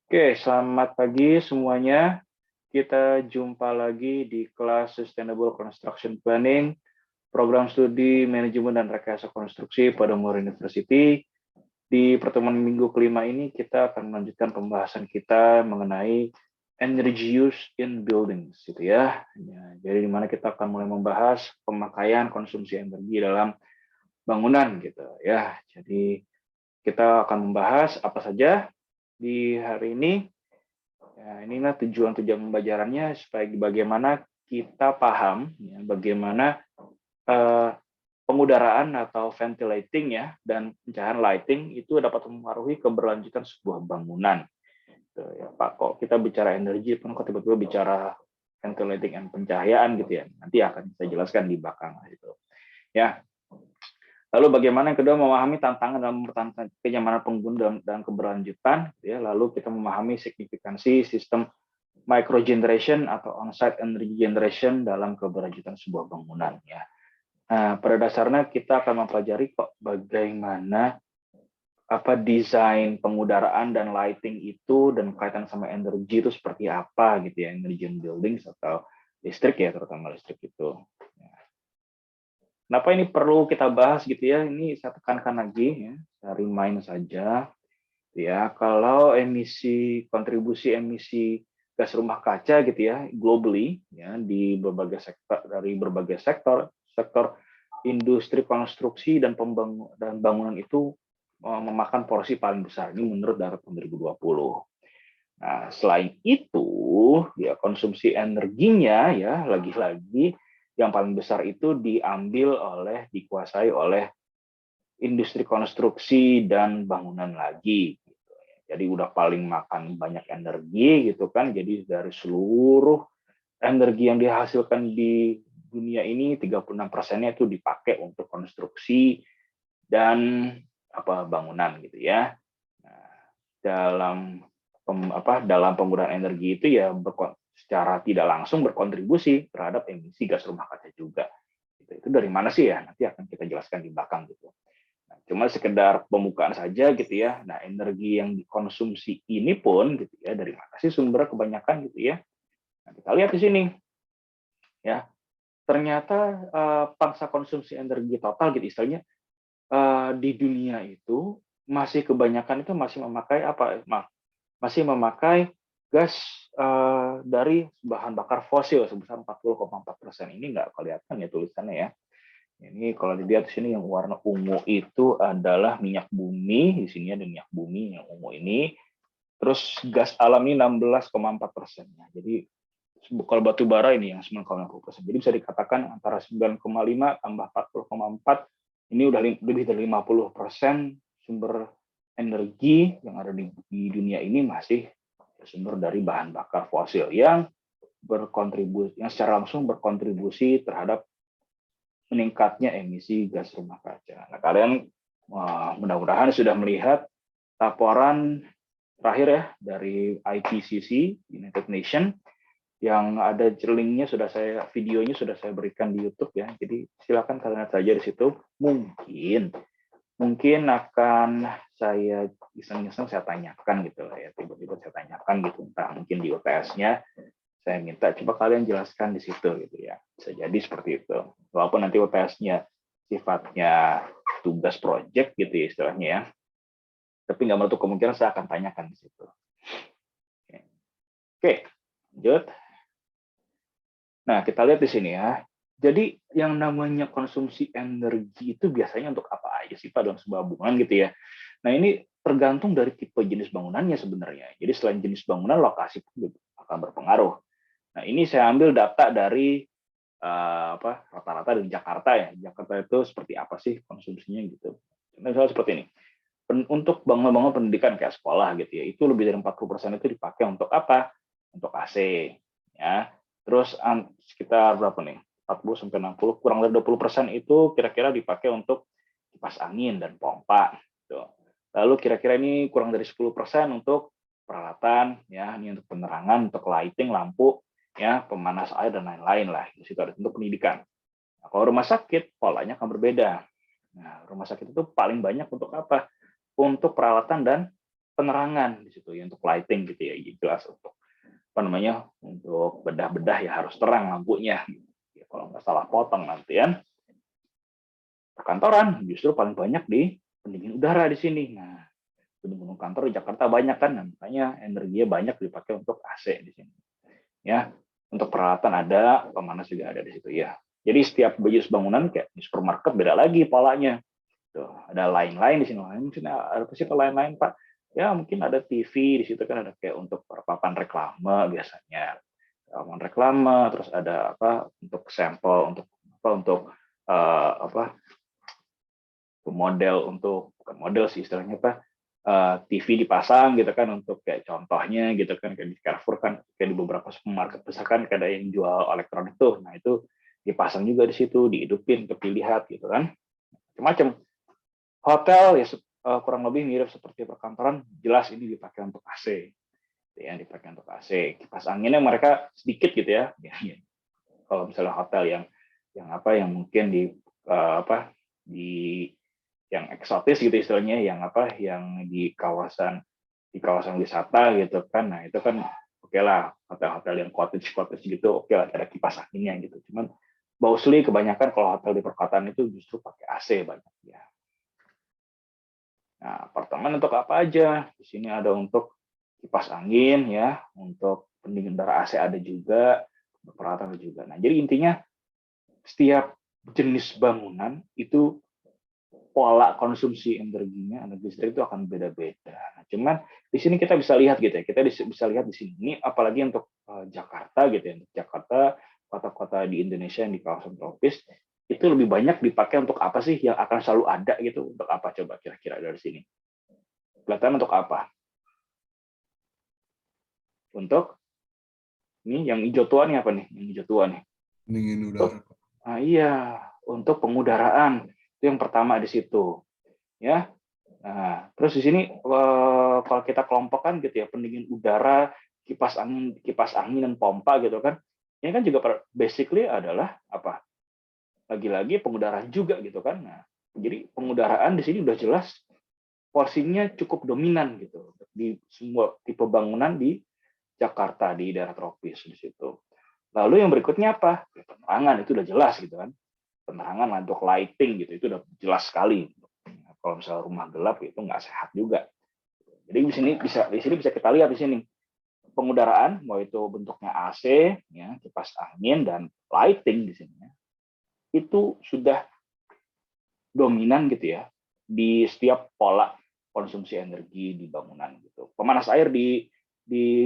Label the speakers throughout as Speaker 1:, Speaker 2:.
Speaker 1: Oke, selamat pagi semuanya. Kita jumpa lagi di kelas Sustainable Construction Planning, program studi manajemen dan rekayasa konstruksi pada Muir University. Di pertemuan minggu kelima ini, kita akan melanjutkan pembahasan kita mengenai energy use in buildings, gitu ya. Jadi di mana kita akan mulai membahas pemakaian konsumsi energi dalam bangunan, gitu ya. Jadi kita akan membahas apa saja di hari ini. Ya, inilah tujuan-tujuan pembelajarannya supaya bagaimana kita paham ya, bagaimana eh, pengudaraan atau ventilating ya dan pencahayaan lighting itu dapat mempengaruhi keberlanjutan sebuah bangunan. Tuh, ya, Pak, kok kita bicara energi, kok tiba-tiba bicara ventilating dan pencahayaan gitu ya. Nanti akan saya jelaskan di belakang gitu. Ya, lalu bagaimana yang kedua memahami tantangan dalam mempertahankan kenyamanan pengguna dan keberlanjutan, ya. Lalu kita memahami signifikansi sistem microgeneration atau on-site energy generation dalam keberlanjutan sebuah bangunan, ya. Nah, pada dasarnya kita akan mempelajari kok bagaimana desain pengudaraan dan lighting itu dan kaitan sama energi itu seperti apa gitu ya, energy in buildings atau listrik ya, terutama listrik itu. Kenapa ini perlu kita bahas gitu ya? Ini saya tekankan lagi ya, dari main saja ya. Kalau kontribusi emisi gas rumah kaca gitu ya, globally ya di berbagai sektor, dari berbagai sektor industri konstruksi dan bangunan itu memakan porsi paling besar. Ini menurut data tahun 2020. Nah, selain itu, ya konsumsi energinya ya lagi-lagi yang paling besar itu dikuasai oleh industri konstruksi dan bangunan lagi. Jadi udah paling makan banyak energi gitu kan. Jadi dari seluruh energi yang dihasilkan di dunia ini 36%-nya itu dipakai untuk konstruksi dan bangunan gitu ya. Nah, dalam dalam penggunaan energi itu ya secara tidak langsung berkontribusi terhadap emisi gas rumah kaca juga. Itu dari mana sih ya? Nanti akan kita jelaskan di belakang gitu. Nah, cuma sekedar pembukaan saja gitu ya. Nah, energi yang dikonsumsi ini pun gitu ya, dari mana sih sumber kebanyakan gitu ya? Nah, kita lihat di sini ya. Ternyata pangsa konsumsi energi total gitu istilahnya di dunia itu masih kebanyakan itu masih memakai masih memakai gas dari bahan bakar fosil sebesar 40,4%. Ini nggak kelihatan ya tulisannya ya. Ini kalau dilihat di sini yang warna ungu itu adalah minyak bumi, di sini ada minyak bumi yang ungu ini. Terus gas alam ini 16,4%. Jadi kalau batu bara ini yang 9,6%. Jadi bisa dikatakan antara 9,5 tambah 40,4 ini udah lebih dari 50% sumber energi yang ada di dunia ini masih bersumber dari bahan bakar fosil yang secara langsung berkontribusi terhadap meningkatnya emisi gas rumah kaca. Nah, kalian mudah-mudahan sudah melihat laporan terakhir ya dari IPCC United Nations yang ada linknya videonya sudah saya berikan di YouTube ya. Jadi silakan kalian lihat saja di situ. Mungkin akan saya iseng-iseng saya tanyakan gitu lah ya, tiba-tiba saya tanyakan gitu, entah mungkin di UTS-nya saya minta coba kalian jelaskan di situ gitu ya. Bisa jadi seperti itu. Walaupun nanti UTS-nya sifatnya tugas project gitu ya istilahnya ya. Tapi nggak menutup kemungkinan saya akan tanyakan di situ. Oke, lanjut. Nah, kita lihat di sini ya. Jadi yang namanya konsumsi energi itu biasanya untuk apa aja sih Pak dalam sebuah bangunan gitu ya. Nah, ini tergantung dari tipe jenis bangunannya sebenarnya. Jadi selain jenis bangunan, lokasi pun akan berpengaruh. Nah, ini saya ambil data dari rata-rata di Jakarta ya. Jakarta itu seperti apa sih konsumsinya gitu. Misalnya seperti ini. Untuk bangun-bangun pendidikan kayak sekolah gitu ya, itu lebih dari 40% itu dipakai untuk apa? Untuk AC ya. Terus sekitar berapa nih? 40 sampai 60, kurang dari 20% itu kira-kira dipakai untuk kipas angin dan pompa gitu. Lalu kira-kira ini kurang dari 10% untuk peralatan ya, ini untuk penerangan, untuk lighting, lampu ya, pemanas air dan lain-lain lah. Di situ ada untuk pendidikan. Nah, kalau rumah sakit polanya akan berbeda. Nah, rumah sakit itu paling banyak untuk apa? Untuk peralatan dan penerangan di situ ya, untuk lighting gitu ya, jelas untuk apa namanya, untuk bedah-bedah ya harus terang lampunya. Ya, kalau nggak salah potong nanti ya. Perkantoran justru paling banyak di pendingin udara di sini. Nah, gedung-gedung kantor di Jakarta banyak kan, nah, makanya energinya banyak dipakai untuk AC di sini. Ya, untuk peralatan ada, pemanas juga ada di situ ya. Jadi setiap jenis bangunan kayak di supermarket beda lagi polanya. Tuh, ada lain-lain di sini. Mungkin ada apa sih lain-lain Pak? Ya mungkin ada TV di situ kan, ada kayak untuk papan reklame biasanya. Papan reklame, terus ada apa untuk sampel, untuk apa, untuk apa, model, untuk bukan model sih istilahnya apa, TV dipasang gitu kan, untuk kayak contohnya gitu kan, kayak di Carrefour kan, kayak di beberapa supermarket besar kan kayak ada yang jual elektronik tuh. Nah itu dipasang juga di situ, dihidupin untuk dilihat gitu kan, macam. Hotel ya kurang lebih mirip seperti perkantoran, jelas ini dipakai untuk AC, ya dipakai untuk AC. Kipas anginnya mereka sedikit gitu ya. Kalau misalnya hotel yang apa, yang mungkin di apa, di yang eksotis gitu istilahnya, yang apa, yang di kawasan wisata gitu kan. Nah itu kan oke lah, hotel-hotel yang cottage gitu, oke lah ada kipas anginnya gitu. Cuman mostly kebanyakan kalau hotel di perkotaan itu justru pakai AC banyak ya. Nah, apartemen untuk apa aja? Di sini ada untuk kipas angin ya, untuk pendingin udara AC ada juga, peralatan ada juga. Nah, jadi intinya setiap jenis bangunan itu pola konsumsi energinya, energi listrik itu akan beda-beda. Nah, cuman di sini kita bisa lihat gitu ya, kita bisa lihat di sini, ini apalagi untuk Jakarta gitu ya, untuk Jakarta, kota-kota di Indonesia yang di kawasan tropis, itu lebih banyak dipakai untuk apa sih, yang akan selalu ada gitu, untuk apa coba kira-kira dari sini? Kelihatan untuk apa? Untuk ini yang hijau tua nih apa nih? Yang hijau tua nih.
Speaker 2: Pendingin udara.
Speaker 1: Nah, iya, untuk pengudaraan. Itu yang pertama di situ. Ya. Nah, terus di sini kalau kita kelompokkan gitu ya, pendingin udara, kipas angin dan pompa gitu kan. Ini kan juga basically adalah apa? Lagi-lagi pengudaraan juga gitu kan. Nah, jadi pengudaraan di sini udah jelas porsinya cukup dominan gitu di semua tipe bangunan di Jakarta, di daerah tropis di situ. Lalu yang berikutnya apa? Ya, penerangan itu udah jelas gitu kan. Penerangan untuk lighting gitu itu udah jelas sekali. Kalau misalnya rumah gelap itu nggak sehat juga. Jadi di sini bisa kita lihat di sini pengudaraan, mau itu bentuknya AC, ya, kipas angin dan lighting di sini, ya, itu sudah dominan gitu ya di setiap pola konsumsi energi di bangunan gitu. Pemanas air di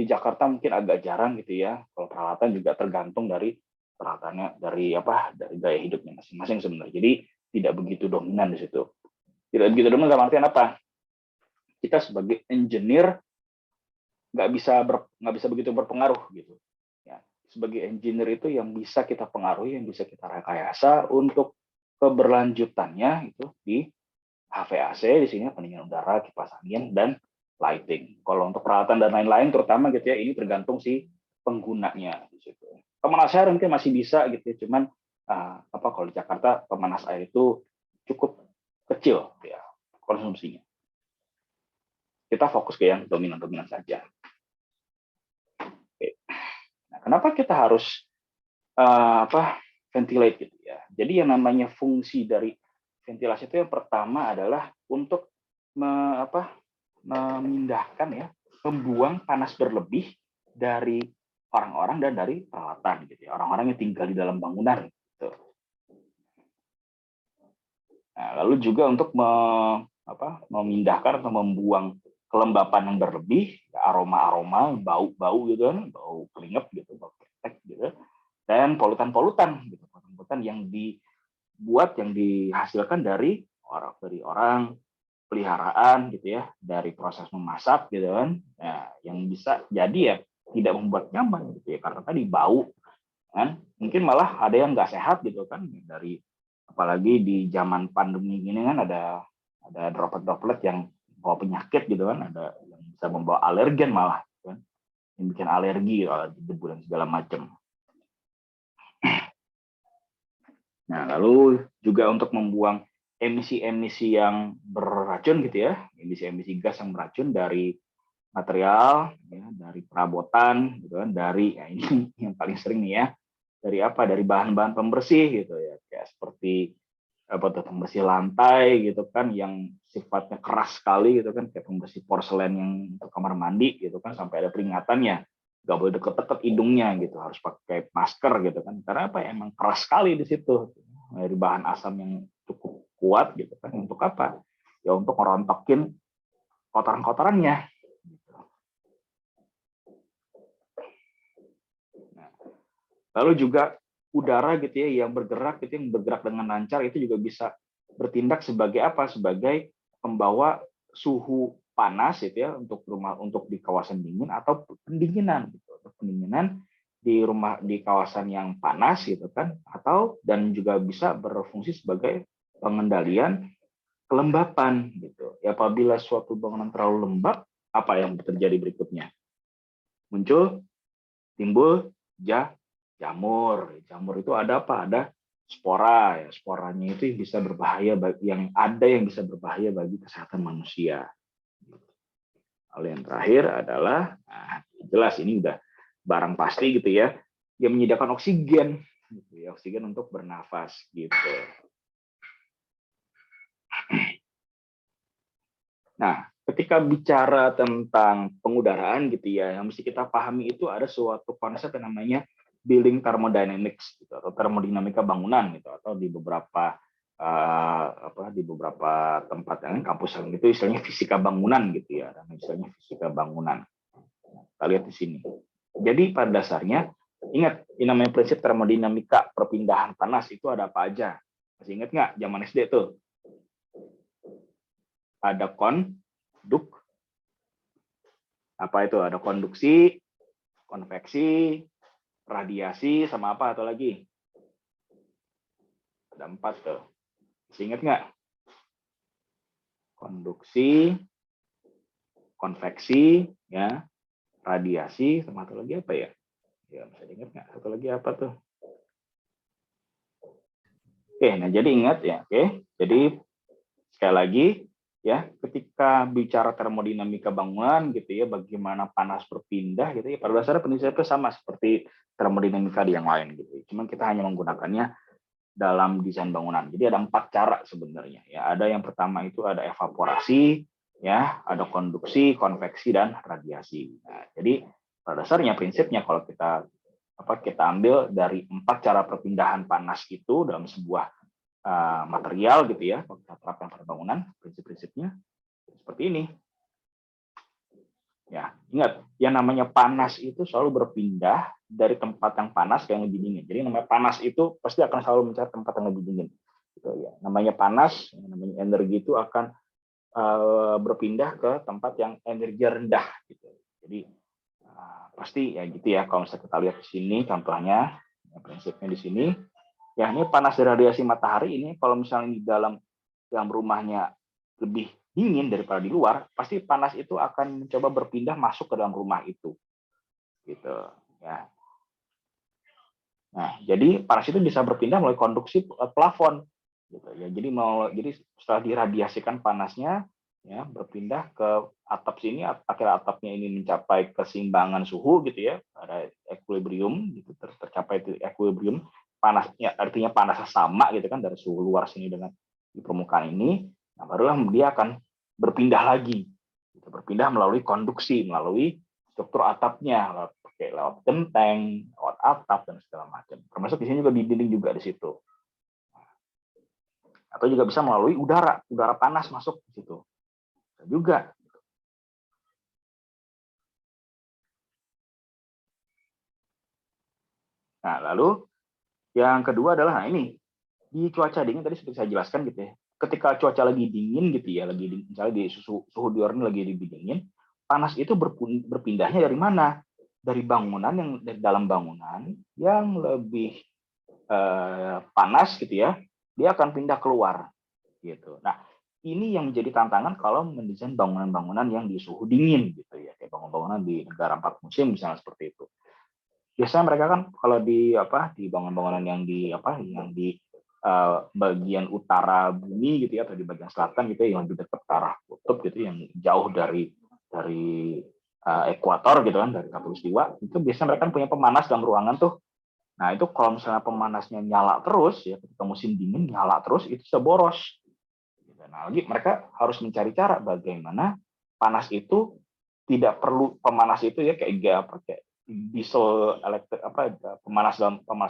Speaker 1: Jakarta mungkin agak jarang gitu ya. Kalau peralatan juga tergantung dari peralatannya, dari apa, dari gaya hidupnya masing-masing sebenarnya. Jadi tidak begitu dominan di situ. Tidak begitu dominan dalam artian apa? Kita sebagai engineer nggak bisa begitu berpengaruh gitu. Ya, sebagai engineer itu yang bisa kita pengaruhi, yang bisa kita rekayasa untuk keberlanjutannya itu di HVAC di sini, pendingin udara, kipas angin, dan lighting. Kalau untuk peralatan dan lain-lain terutama gitu ya, ini tergantung si penggunanya di situ. Pemanas air mungkin masih bisa gitu ya, cuman apa, kalau di Jakarta pemanas air itu cukup kecil ya konsumsinya. Kita fokus ke yang dominan-dominan saja. Oke. Nah, kenapa kita harus apa, ventilate gitu ya? Jadi yang namanya fungsi dari ventilasi itu yang pertama adalah untuk memindahkan ya, membuang panas berlebih dari orang-orang dan dari peralatan gitu ya, orang-orang yang tinggal di dalam bangunan gitu. Nah, lalu juga untuk memindahkan atau membuang kelembapan yang berlebih, aroma-aroma, bau-bau gitu kan, bau keringat gitu, bau ketek gitu, dan polutan-polutan gitu, polutan yang yang dihasilkan dari orang peliharaan gitu ya, dari proses memasak gitu kan, nah, yang bisa jadi ya tidak membuat nyaman gitu ya, karena tadi bau kan, mungkin malah ada yang nggak sehat gitu kan, dari apalagi di zaman pandemi gini kan ada droplet-droplet yang bawa penyakit gitu kan, ada yang bisa membawa alergen malah kan, yang bikin alergi debu dan segala macam. Nah, lalu juga untuk membuang emisi-emisi yang beracun gitu ya, emisi-emisi gas yang beracun dari material, ya, dari perabotan, gitu kan, dari ya ini yang paling sering nih ya, dari apa? Dari bahan-bahan pembersih gitu ya, kayak seperti apa tuh, pembersih lantai gitu kan, yang sifatnya keras sekali gitu kan, kayak pembersih porselen yang untuk kamar mandi gitu kan, sampai ada peringatannya, nggak boleh deket-deket hidungnya gitu, harus pakai masker gitu kan, karena apa? Emang keras sekali di situ, dari bahan asam yang cukup kuat gitu kan, untuk apa? Ya untuk merontokin kotoran-kotorannya. Lalu juga udara gitu ya, yang bergerak gitu, yang bergerak dengan lancar itu juga bisa bertindak sebagai apa? Sebagai pembawa suhu panas gitu ya, untuk rumah, untuk di kawasan dingin atau pendinginan gitu. Pendinginan di rumah, di kawasan yang panas gitu kan, atau dan juga bisa berfungsi sebagai pengendalian kelembapan gitu. Ya, apabila suatu bangunan terlalu lembab, apa yang terjadi berikutnya? Timbul jamur. Jamur itu ada apa? Ada spora. Ya, sporanya itu bisa berbahaya, yang bisa berbahaya bagi kesehatan manusia. Lalu yang terakhir adalah, nah, jelas ini udah barang pasti gitu ya, yang menyediakan oksigen, gitu ya, oksigen untuk bernafas gitu. Nah, ketika bicara tentang pengudaraan gitu ya, yang mesti kita pahami itu ada suatu konsep yang namanya building thermodynamics gitu, atau termodinamika bangunan gitu, atau di beberapa di beberapa tempat yang kampus yang itu istilahnya fisika bangunan gitu ya, dan istilahnya fisika bangunan. Kita lihat di sini. Jadi pada dasarnya ingat, ini namanya prinsip termodinamika perpindahan panas itu ada apa aja? Masih ingat nggak zaman SD tuh? Ada apa itu? Ada konduksi, konveksi, radiasi, sama apa atau lagi? Ada 4 tuh. Masih ingat nggak? Konduksi, konveksi, ya, radiasi, sama satu lagi apa ya? Ya, bisa ingat nggak? Satu lagi apa tuh? Oke, nah jadi ingat ya. Oke, jadi sekali lagi ya, ketika bicara termodinamika bangunan gitu ya, bagaimana panas berpindah gitu ya, pada dasarnya prinsipnya sama seperti termodinamika di yang lain gitu. Cuman kita hanya menggunakannya dalam desain bangunan. Jadi ada 4 cara sebenarnya ya. Ada yang pertama itu ada evaporasi, ya, ada konduksi, konveksi, dan radiasi. Nah, jadi pada dasarnya prinsipnya kalau kita ambil dari 4 cara perpindahan panas itu dalam sebuah material gitu ya, kalau kita terapkan pada bangunan, prinsip-prinsipnya seperti ini. Ya, ingat, yang namanya panas itu selalu berpindah dari tempat yang panas ke yang lebih dingin. Jadi namanya panas itu pasti akan selalu mencari tempat yang lebih dingin. Gitu ya. Namanya panas, namanya energi itu akan berpindah ke tempat yang energi rendah. Gitu. Jadi pasti ya gitu ya. Kalau misalnya kita lihat di sini contohnya, ya, prinsipnya di sini. Ya, ini panas dari radiasi matahari ini kalau misalnya di dalam rumahnya lebih dingin daripada di luar, pasti panas itu akan mencoba berpindah masuk ke dalam rumah itu, gitu ya. Nah, jadi panas itu bisa berpindah melalui konduksi plafon, gitu ya. Jadi setelah diradiasikan panasnya, ya, berpindah ke atap sini, akhirnya atapnya ini mencapai keseimbangan suhu, gitu ya, ada equilibrium, gitu, tercapai itu equilibrium panasnya, artinya panasnya sama, gitu kan, dari suhu luar sini dengan di permukaan ini. Nah, barulah dia akan berpindah lagi, gitu, berpindah melalui konduksi, melalui struktur atapnya, lewat genteng, lewat atap, dan segala macam. Termasuk di sini juga di dinding juga di situ. Atau juga bisa melalui udara panas masuk di situ. Juga. Nah, lalu yang kedua adalah, nah ini, di cuaca dingin tadi seperti saya jelaskan gitu ya. Ketika cuaca lagi dingin gitu ya, lagi dingin, misalnya di suhu di luar lagi dingin, panas itu berpindahnya dari mana? Dari bangunan, dari dalam bangunan yang lebih panas gitu ya, dia akan pindah keluar gitu. Nah, ini yang menjadi tantangan kalau mendesain bangunan-bangunan yang di suhu dingin gitu ya, kayak bangunan-bangunan di negara 4 musim misalnya seperti itu. Biasanya mereka kan kalau di bangunan-bangunan yang di bagian utara bumi gitu ya, atau di bagian selatan gitu ya, yang lebih dekat ke arah kutub gitu, yang jauh dari ekuator gitu kan, dari khatulistiwa, itu biasanya mereka punya pemanas dalam ruangan tuh. Nah itu kalau misalnya pemanasnya nyala terus ya, ketika musim dingin nyala terus, itu bisa boros. Nah lagi mereka harus mencari cara bagaimana panas itu tidak perlu, pemanas itu ya kayak diesel elektrik pemanas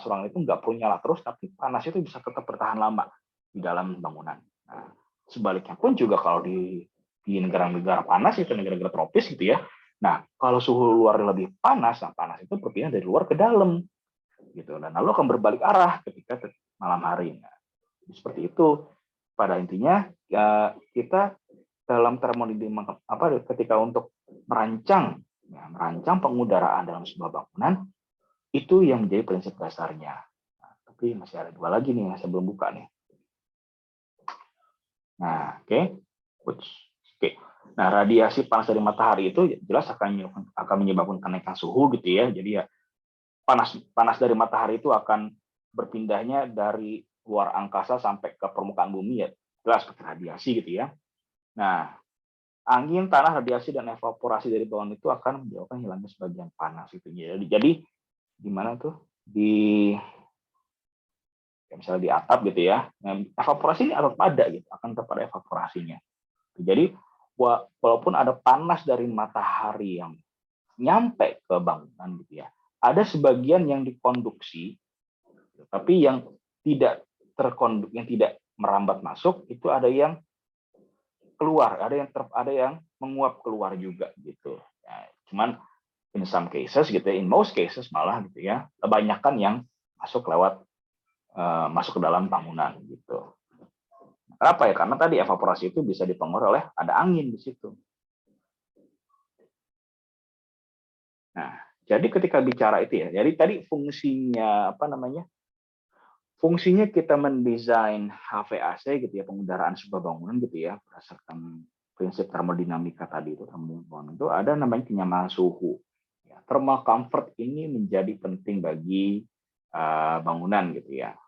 Speaker 1: ruangan itu nggak perlu nyala terus, tapi panas itu bisa tetap bertahan lama di dalam bangunan. Nah, sebaliknya pun juga kalau di negara-negara panas itu, negara-negara tropis gitu ya. Nah, kalau suhu luar lebih panas, nah panas itu berpindah dari luar ke dalam gitu, dan lalu akan berbalik arah ketika malam hari. Nah, seperti itu. Pada intinya ya, kita dalam termodinamika ketika untuk merancang pengudaraan dalam sebuah bangunan, itu yang menjadi prinsip dasarnya. Nah, tapi masih ada dua lagi nih yang saya belum buka nih. Nah, oke. Nah, radiasi panas dari matahari itu jelas akan menyebabkan kenaikan suhu gitu ya. Jadi ya panas dari matahari itu akan berpindahnya dari luar angkasa sampai ke permukaan bumi ya, jelas ke radiasi gitu ya. Nah, angin, tanah, radiasi, dan evaporasi dari bawah itu akan menyebabkan hilangnya sebagian panas itu. Jadi gimana tuh misalnya di atap gitu ya, evaporasi ini tetap ada gitu, akan tetap ada evaporasinya. Jadi walaupun ada panas dari matahari yang nyampe ke bangunan gitu ya, ada sebagian yang dikonduksi, tapi yang tidak yang tidak merambat masuk, itu ada yang keluar, ada yang menguap keluar juga gitu. Ya, cuman in some cases gitu, in most cases malah gitu ya, kebanyakan yang masuk ke dalam bangunan gitu. Kenapa ya? Karena tadi evaporasi itu bisa dipengaruhi oleh ada angin di situ. Nah, jadi ketika bicara itu ya, jadi tadi fungsinya fungsinya kita mendesain HVAC gitu ya, pengudaraan sebuah bangunan gitu ya, berdasarkan prinsip termodinamika tadi itu, ada namanya kenyamanan suhu. Ya, thermal comfort ini menjadi penting bagi bangunan gitu ya.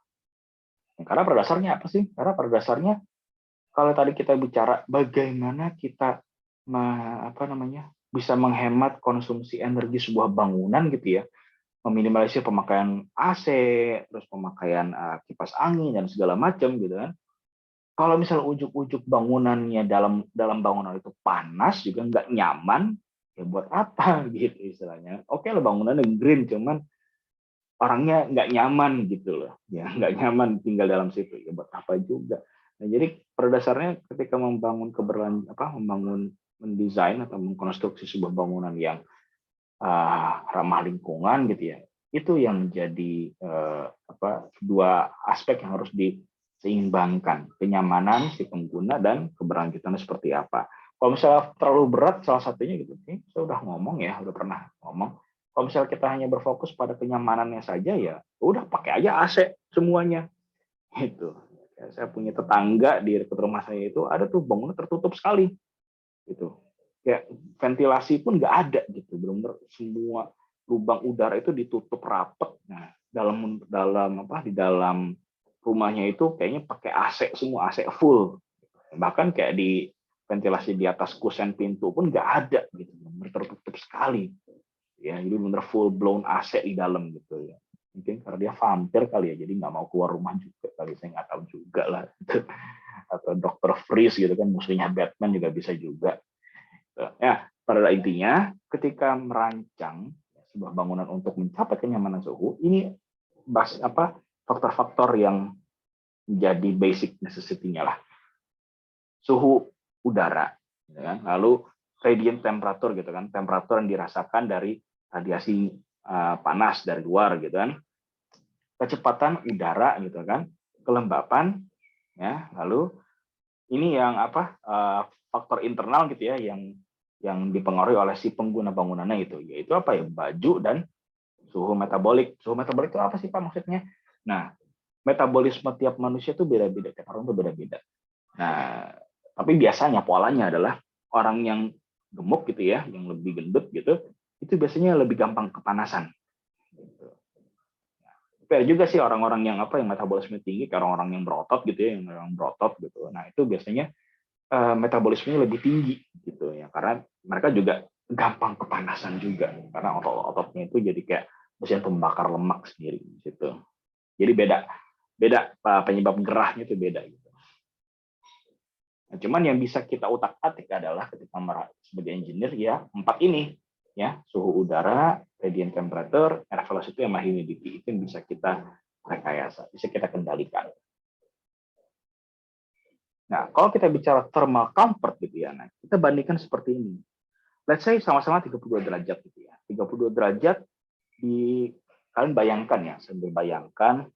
Speaker 1: Karena pada dasarnya apa sih? Karena pada dasarnya kalau tadi kita bicara bagaimana kita bisa menghemat konsumsi energi sebuah bangunan gitu ya, meminimalisir pemakaian AC, terus pemakaian kipas angin dan segala macam gitu kan. Kalau misalnya ujuk-ujuk bangunannya dalam bangunan itu panas juga nggak nyaman, ya buat apa gitu istilahnya. Oke lah bangunannya green, cuman orangnya nggak nyaman gitu loh, ya nggak nyaman tinggal dalam situ, ya buat apa juga. Nah jadi pada dasarnya ketika mendesain atau mengkonstruksi sebuah bangunan yang ramah lingkungan gitu ya, itu yang menjadi dua aspek yang harus diseimbangkan, kenyamanan si pengguna dan keberlanjutannya seperti apa. Kalau misalnya terlalu berat salah satunya gitu, saya udah ngomong ya, udah pernah ngomong, kalau misalnya kita hanya berfokus pada kenyamanannya saja ya udah pakai aja AC semuanya gitu. Saya punya tetangga di dekat rumah saya itu ada tuh bangunan tertutup sekali gitu, kayak ventilasi pun nggak ada gitu, benar-benar semua lubang udara itu ditutup rapat. Nah di dalam rumahnya itu kayaknya pakai AC semua, AC full, bahkan kayak di ventilasi di atas kusen pintu pun nggak ada gitu, benar tertutup sekali ya, jadi benar full blown AC di dalam gitu ya. Mungkin karena dia vampir kali ya, jadi nggak mau keluar rumah juga kali, saya nggak tahu juga lah. Atau Dr. Freeze gitu kan, musuhnya Batman juga bisa juga. Ya, pada intinya ketika merancang sebuah bangunan untuk mencapai kenyamanan suhu, ini faktor-faktor yang menjadi basic necessity-nya lah. Suhu udara, gitu kan? Lalu radiant temperature gitu kan, temperatur yang dirasakan dari radiasi panas dari luar gitu kan, kecepatan udara gitu kan, kelembapan ya, lalu ini yang faktor internal gitu ya, yang dipengaruhi oleh si pengguna bangunannya itu, yaitu apa ya, baju dan suhu metabolik. Suhu metabolik itu apa sih Pak maksudnya? Nah, metabolisme tiap manusia itu beda-beda, tiap orang itu beda-beda. Nah, tapi biasanya polanya adalah orang yang gemuk gitu ya, yang lebih gendut gitu, itu biasanya lebih gampang kepanasan. Gitu. Nah, fair juga sih orang-orang yang metabolisme tinggi, kayak orang-orang yang berotot gitu ya, yang berotot gitu. Nah itu biasanya metabolismenya lebih tinggi gitu ya, karena mereka juga gampang kepanasan juga karena otot-ototnya itu jadi kayak mesin pembakar lemak sendiri gitu. Jadi beda penyebab gerahnya itu beda gitu. Nah, cuman yang bisa kita utak-atik adalah ketika sebagai engineer ya 4 ini ya, suhu udara, radiant temperature, air velocity, sama humidity, itu yang bisa kita rekayasa, bisa kita kendalikan. Nah, kalau kita bicara thermal comfort gitu ya, nah kita bandingkan seperti ini. Let's say sama-sama 32 derajat gitu ya. 32 derajat kalian bayangkan ya, sambil bayangkan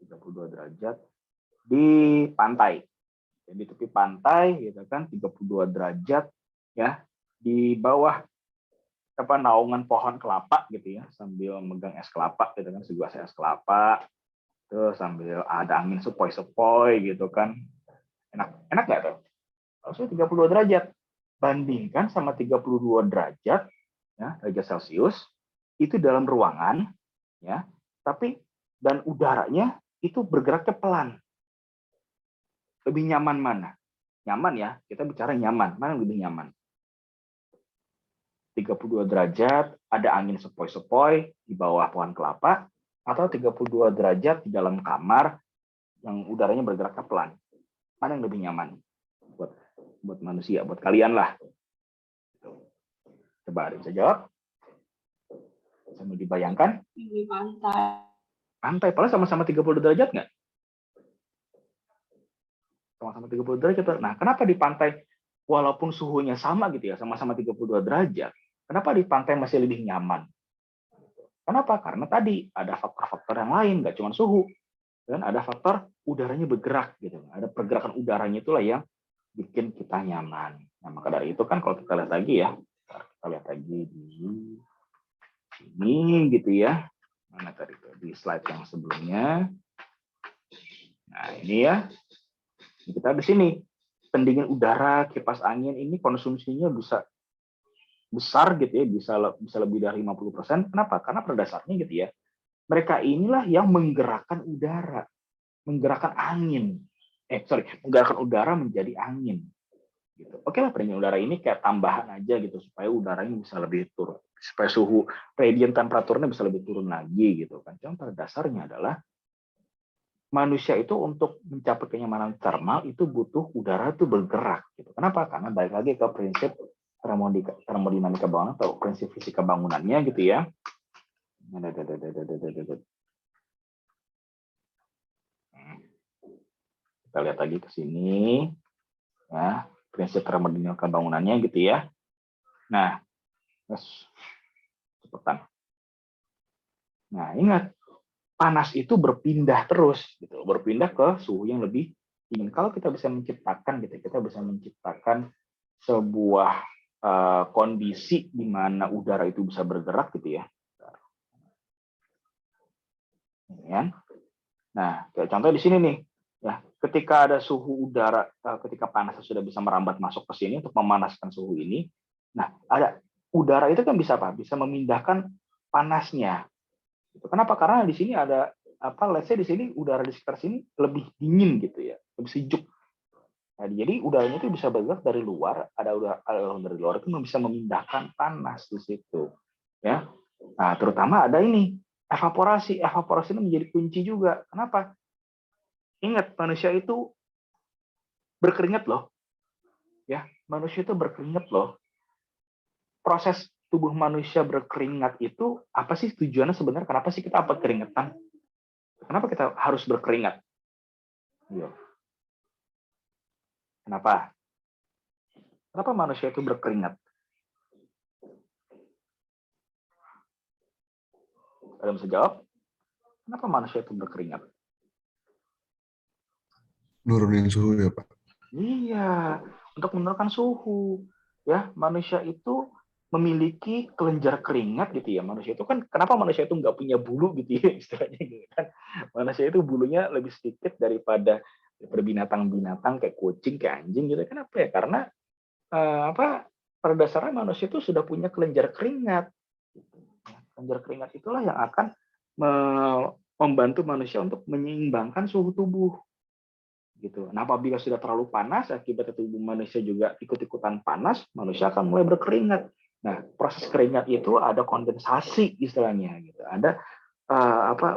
Speaker 1: 32 derajat di pantai. Di tepi pantai gitu kan, 32 derajat ya, di bawah naungan pohon kelapa gitu ya, sambil megang es kelapa gitu kan, segelas es kelapa, terus sambil ada angin sepoi-sepoi gitu kan. Enak nggak tuh? Maksudnya 32 derajat. Bandingkan sama 32 derajat ya, derajat Celcius itu dalam ruangan ya, tapi dan udaranya itu bergeraknya pelan. Lebih nyaman mana? Nyaman ya, kita bicara nyaman. Mana yang lebih nyaman? 32 derajat, ada angin sepoi-sepoi di bawah pohon kelapa, atau 32 derajat di dalam kamar yang udaranya bergeraknya pelan. Mana yang lebih nyaman? Buat manusia, buat kalian lah. Coba ada bisa jawab? Sambil dibayangkan.
Speaker 2: Di pantai.
Speaker 1: Pantai, padahal sama-sama 30 derajat nggak? Sama-sama 30 derajat. Nah, kenapa di pantai walaupun suhunya sama gitu ya, sama-sama 32 derajat, kenapa di pantai masih lebih nyaman? Kenapa? Karena tadi ada faktor-faktor yang lain, nggak cuma suhu. Dan ada faktor udaranya bergerak gitu. Ada pergerakan udaranya itulah yang bikin kita nyaman. Nah, maka dari itu kan kalau kita lihat lagi ya, kita lihat lagi di sini gitu ya. Mana tadi itu? Di slide yang sebelumnya. Nah, ini ya. Kita di sini. Pendingin udara, kipas angin ini konsumsinya bisa besar gitu ya, bisa lebih dari 50%. Kenapa? Karena pada dasarnya gitu ya, mereka inilah yang menggerakkan udara, menggerakkan angin. Menggerakkan udara menjadi angin. Gitu. Oke lah, pendingin udara ini kayak tambahan aja gitu supaya udaranya bisa lebih turun, supaya suhu radiant temperaturnya bisa lebih turun lagi gitu kan. Cuma pada dasarnya adalah manusia itu untuk mencapai kenyamanan termal itu butuh udara itu bergerak gitu. Kenapa? Karena balik lagi ke prinsip termodinamika bangunan atau prinsip fisika bangunannya gitu ya. Kita lihat lagi ke sini ya, prinsip termodinamika bangunannya gitu ya. Nah, cepetan. Nah, ingat, panas itu berpindah terus gitu, berpindah ke suhu yang lebih dingin. Kalau kita bisa menciptakan gitu, kita bisa menciptakan sebuah kondisi di mana udara itu bisa bergerak gitu ya. Nah, contoh di sini nih, ya, ketika ada suhu udara, ketika panas sudah bisa merambat masuk ke sini untuk memanaskan suhu ini. Nah, ada udara itu kan bisa apa? Bisa memindahkan panasnya. Kenapa? Karena di sini ada let's say di sini udara di sekitar sini lebih dingin gitu ya, lebih sejuk. Nah, jadi udaranya itu bisa bergerak dari luar, ada udara dari luar itu bisa memindahkan panas di situ, ya. Nah, terutama ada ini evaporasi ini menjadi kunci juga. Kenapa? Ingat, manusia itu berkeringat loh, ya. Manusia itu berkeringat loh. Proses tubuh manusia berkeringat itu apa sih tujuannya sebenarnya? Kenapa sih kita keringetan? Kenapa kita harus berkeringat? Yo. Kenapa? Kenapa manusia itu berkeringat? Kalian bisa jawab? Kenapa manusia itu berkeringat?
Speaker 3: Nurunin suhu ya, Pak?
Speaker 1: Iya, untuk menurunkan suhu. Ya, manusia itu memiliki kelenjar keringat gitu ya. Manusia itu kan, kenapa manusia itu nggak punya bulu gitu ya, istilahnya gitu kan. Manusia itu bulunya lebih sedikit daripada binatang-binatang kayak kucing, kayak anjing gitu. Kenapa ya? Karena pada dasarnya manusia itu sudah punya kelenjar keringat. Kelenjar keringat itulah yang akan membantu manusia untuk menyeimbangkan suhu tubuh gitu. Nah, apabila sudah terlalu panas, akibat tubuh manusia juga ikut-ikutan panas, manusia akan mulai berkeringat. Nah, proses keringat itu ada kondensasi istilahnya gitu. Ada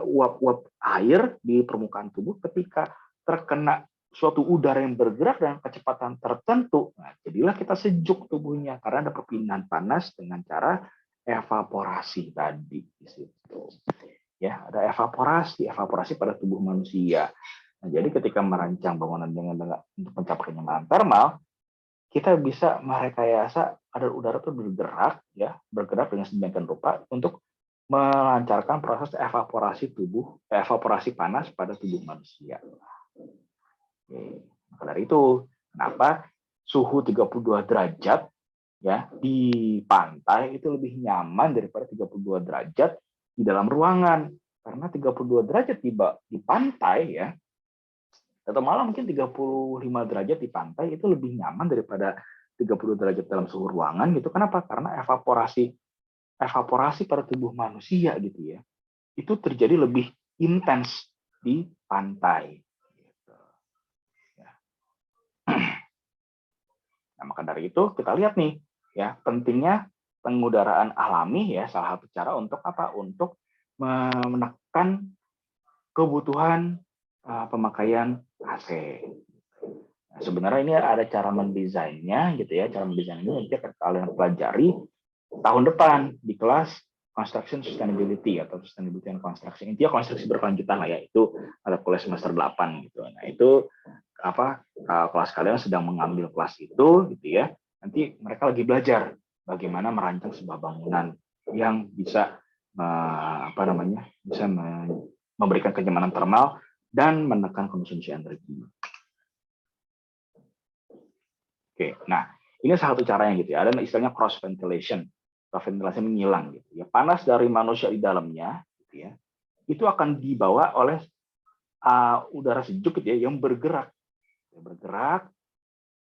Speaker 1: uap-uap air di permukaan tubuh ketika terkena suatu udara yang bergerak dengan kecepatan tertentu. Nah, jadilah kita sejuk tubuhnya karena ada perpindahan panas dengan cara evaporasi tadi di situ. Ya, ada evaporasi pada tubuh manusia. Nah, jadi ketika merancang bangunan dengan untuk mencapai kenyamanan termal, kita bisa merekayasa agar udara itu bergerak dengan sedemikian rupa untuk melancarkan proses evaporasi panas pada tubuh manusia. Oke. Maka dari itu, kenapa suhu 32 derajat ya di pantai itu lebih nyaman daripada 32 derajat di dalam ruangan. Karena 32 derajat di pantai ya, atau malah mungkin 35 derajat di pantai itu lebih nyaman daripada 30 derajat dalam suhu ruangan gitu. Kenapa? Karena evaporasi pada tubuh manusia gitu ya. Itu terjadi lebih intens di pantai. Gitu. Ya. Nah, maka dari itu kita lihat nih ya pentingnya pengudaraan alami ya salah satu cara untuk apa? Untuk menekan kebutuhan pemakaian AC. Nah, sebenarnya ini ada cara mendesainnya gitu ya. Cara mendesain ini nanti akan kalian pelajari tahun depan di kelas Construction Sustainability atau Sustainability and Construction. Intinya konstruksi berkelanjutan lah ya. Itu ada kuliah semester 8 gitu. Nah, itu kelas kalian sedang mengambil kelas itu gitu ya. Nanti mereka lagi belajar bagaimana merancang sebuah bangunan yang bisa bisa memberikan kenyamanan termal dan menekan konsumsi energi. Oke, nah ini salah satu caranya gitu ya. Ada istilahnya cross ventilation. Cross ventilation menyilang gitu ya. Panas dari manusia di dalamnya gitu ya. Itu akan dibawa oleh udara sejuk gitu ya yang bergerak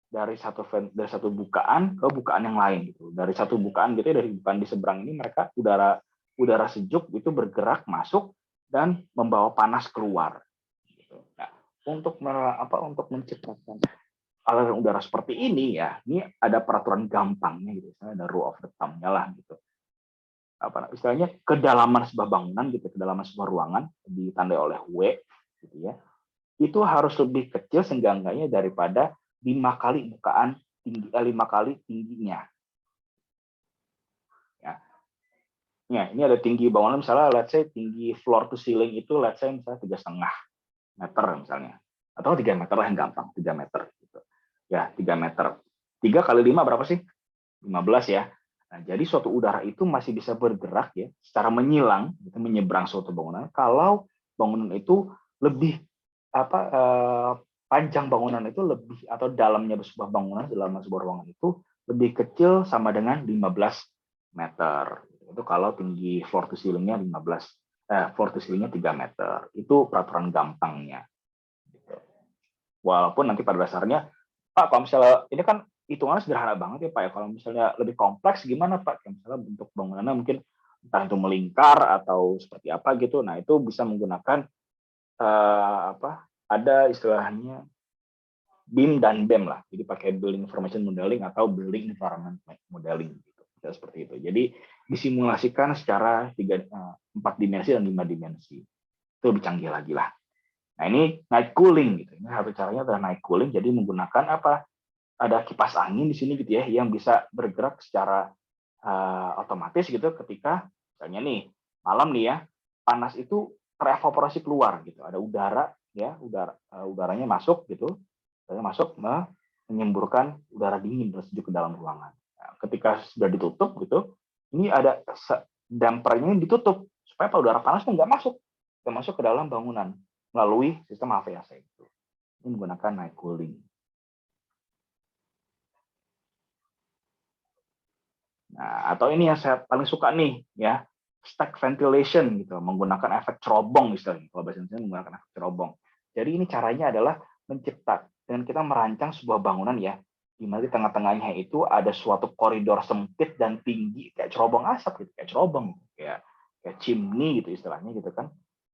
Speaker 1: dari satu bukaan ke bukaan yang lain gitu. Dari satu bukaan gitu ya, dari bukaan di seberang ini mereka udara sejuk itu bergerak masuk dan membawa panas keluar. Gitu. Nah, untuk menciptakan aliran udara seperti ini ya, ini ada peraturan gampangnya gitu, ada rule of the thumb-nya lah gitu. Istilahnya kedalaman sebuah bangunan gitu, kedalaman sebuah ruangan ditandai oleh W gitu ya. Itu harus lebih kecil seenggak-enggaknya daripada 5 kali bukaan tinggi 5 kali tingginya. Ya, ini ada tinggi bangunan misalnya let's say tinggi floor to ceiling itu let's say misalnya 3,5 meter misalnya. Atau 3 meter lah yang gampang, 3 meter gitu. Ya, 3 meter. 3 kali 5 berapa sih? 15 ya. Nah, jadi suatu udara itu masih bisa bergerak ya secara menyilang, gitu, menyeberang suatu bangunan kalau bangunan itu lebih panjang bangunan itu lebih atau dalamnya sebuah bangunan dalam sebuah ruangan itu lebih kecil sama dengan 15 meter. Itu kalau tinggi floor to ceiling-nya 3 meter. Itu peraturan gampangnya. Gitu. Walaupun nanti pada dasarnya Pak, kalau misalnya ini kan hitungannya sederhana banget ya Pak ya. Kalau misalnya lebih kompleks gimana Pak? Kayak misalnya bentuk bangunannya mungkin entah itu melingkar atau seperti apa gitu. Nah, itu bisa menggunakan ada istilahnya BIM dan BEM lah. Jadi pakai Building Information Modeling atau Building Environment Modeling gitu. Ya, seperti itu. Jadi disimulasikan secara 4 dimensi dan 5 dimensi. Itu lebih canggih lagi lah. Nah, ini night cooling gitu. Ini satu caranya adalah night cooling. Jadi menggunakan ada kipas angin di sini gitu ya yang bisa bergerak secara otomatis gitu ketika misalnya nih malam nih ya panas itu terevaporasi keluar gitu. Ada udara ya, udaranya masuk gitu. Udaranya masuk menyemburkan udara dingin dan sejuk ke dalam ruangan. Nah, ketika sudah ditutup gitu, ini ada dampernya yang ditutup supaya udara panas nggak masuk ke dalam bangunan melalui sistem AVAC itu. Ini menggunakan night cooling. Nah, atau ini yang saya paling suka nih, ya, stack ventilation gitu, menggunakan efek cerobong istilahnya. Kalau bahasa Indonesia menggunakan efek cerobong. Jadi ini caranya adalah menciptakan dengan kita merancang sebuah bangunan ya, di mana di tengah-tengahnya itu ada suatu koridor sempit dan tinggi kayak cerobong asap gitu, kayak cerobong, kayak chimney gitu istilahnya gitu kan.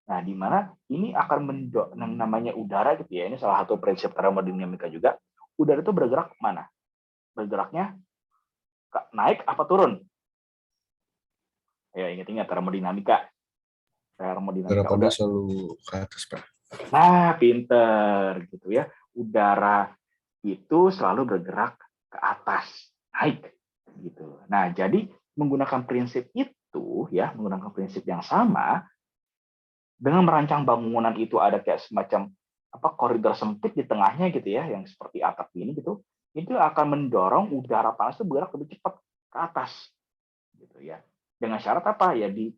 Speaker 1: Nah, di mana ini akan namanya udara gitu ya. Ini salah satu prinsip termodinamika juga. Udara itu bergerak kemana? Bergeraknya naik apa turun? Ya, ingat-ingat termodinamika.
Speaker 3: Udara
Speaker 1: Termodinamika udah.
Speaker 3: panas selalu ke atas, Pak.
Speaker 1: Nah, pinter gitu ya. Udara itu selalu bergerak ke atas, naik gitu. Nah, jadi menggunakan prinsip itu ya, menggunakan prinsip yang sama dengan merancang bangunan itu ada kayak semacam koridor sempit di tengahnya gitu ya, yang seperti atap ini gitu. Itu akan mendorong udara panas itu bergerak lebih cepat ke atas gitu ya. Dengan syarat apa ya di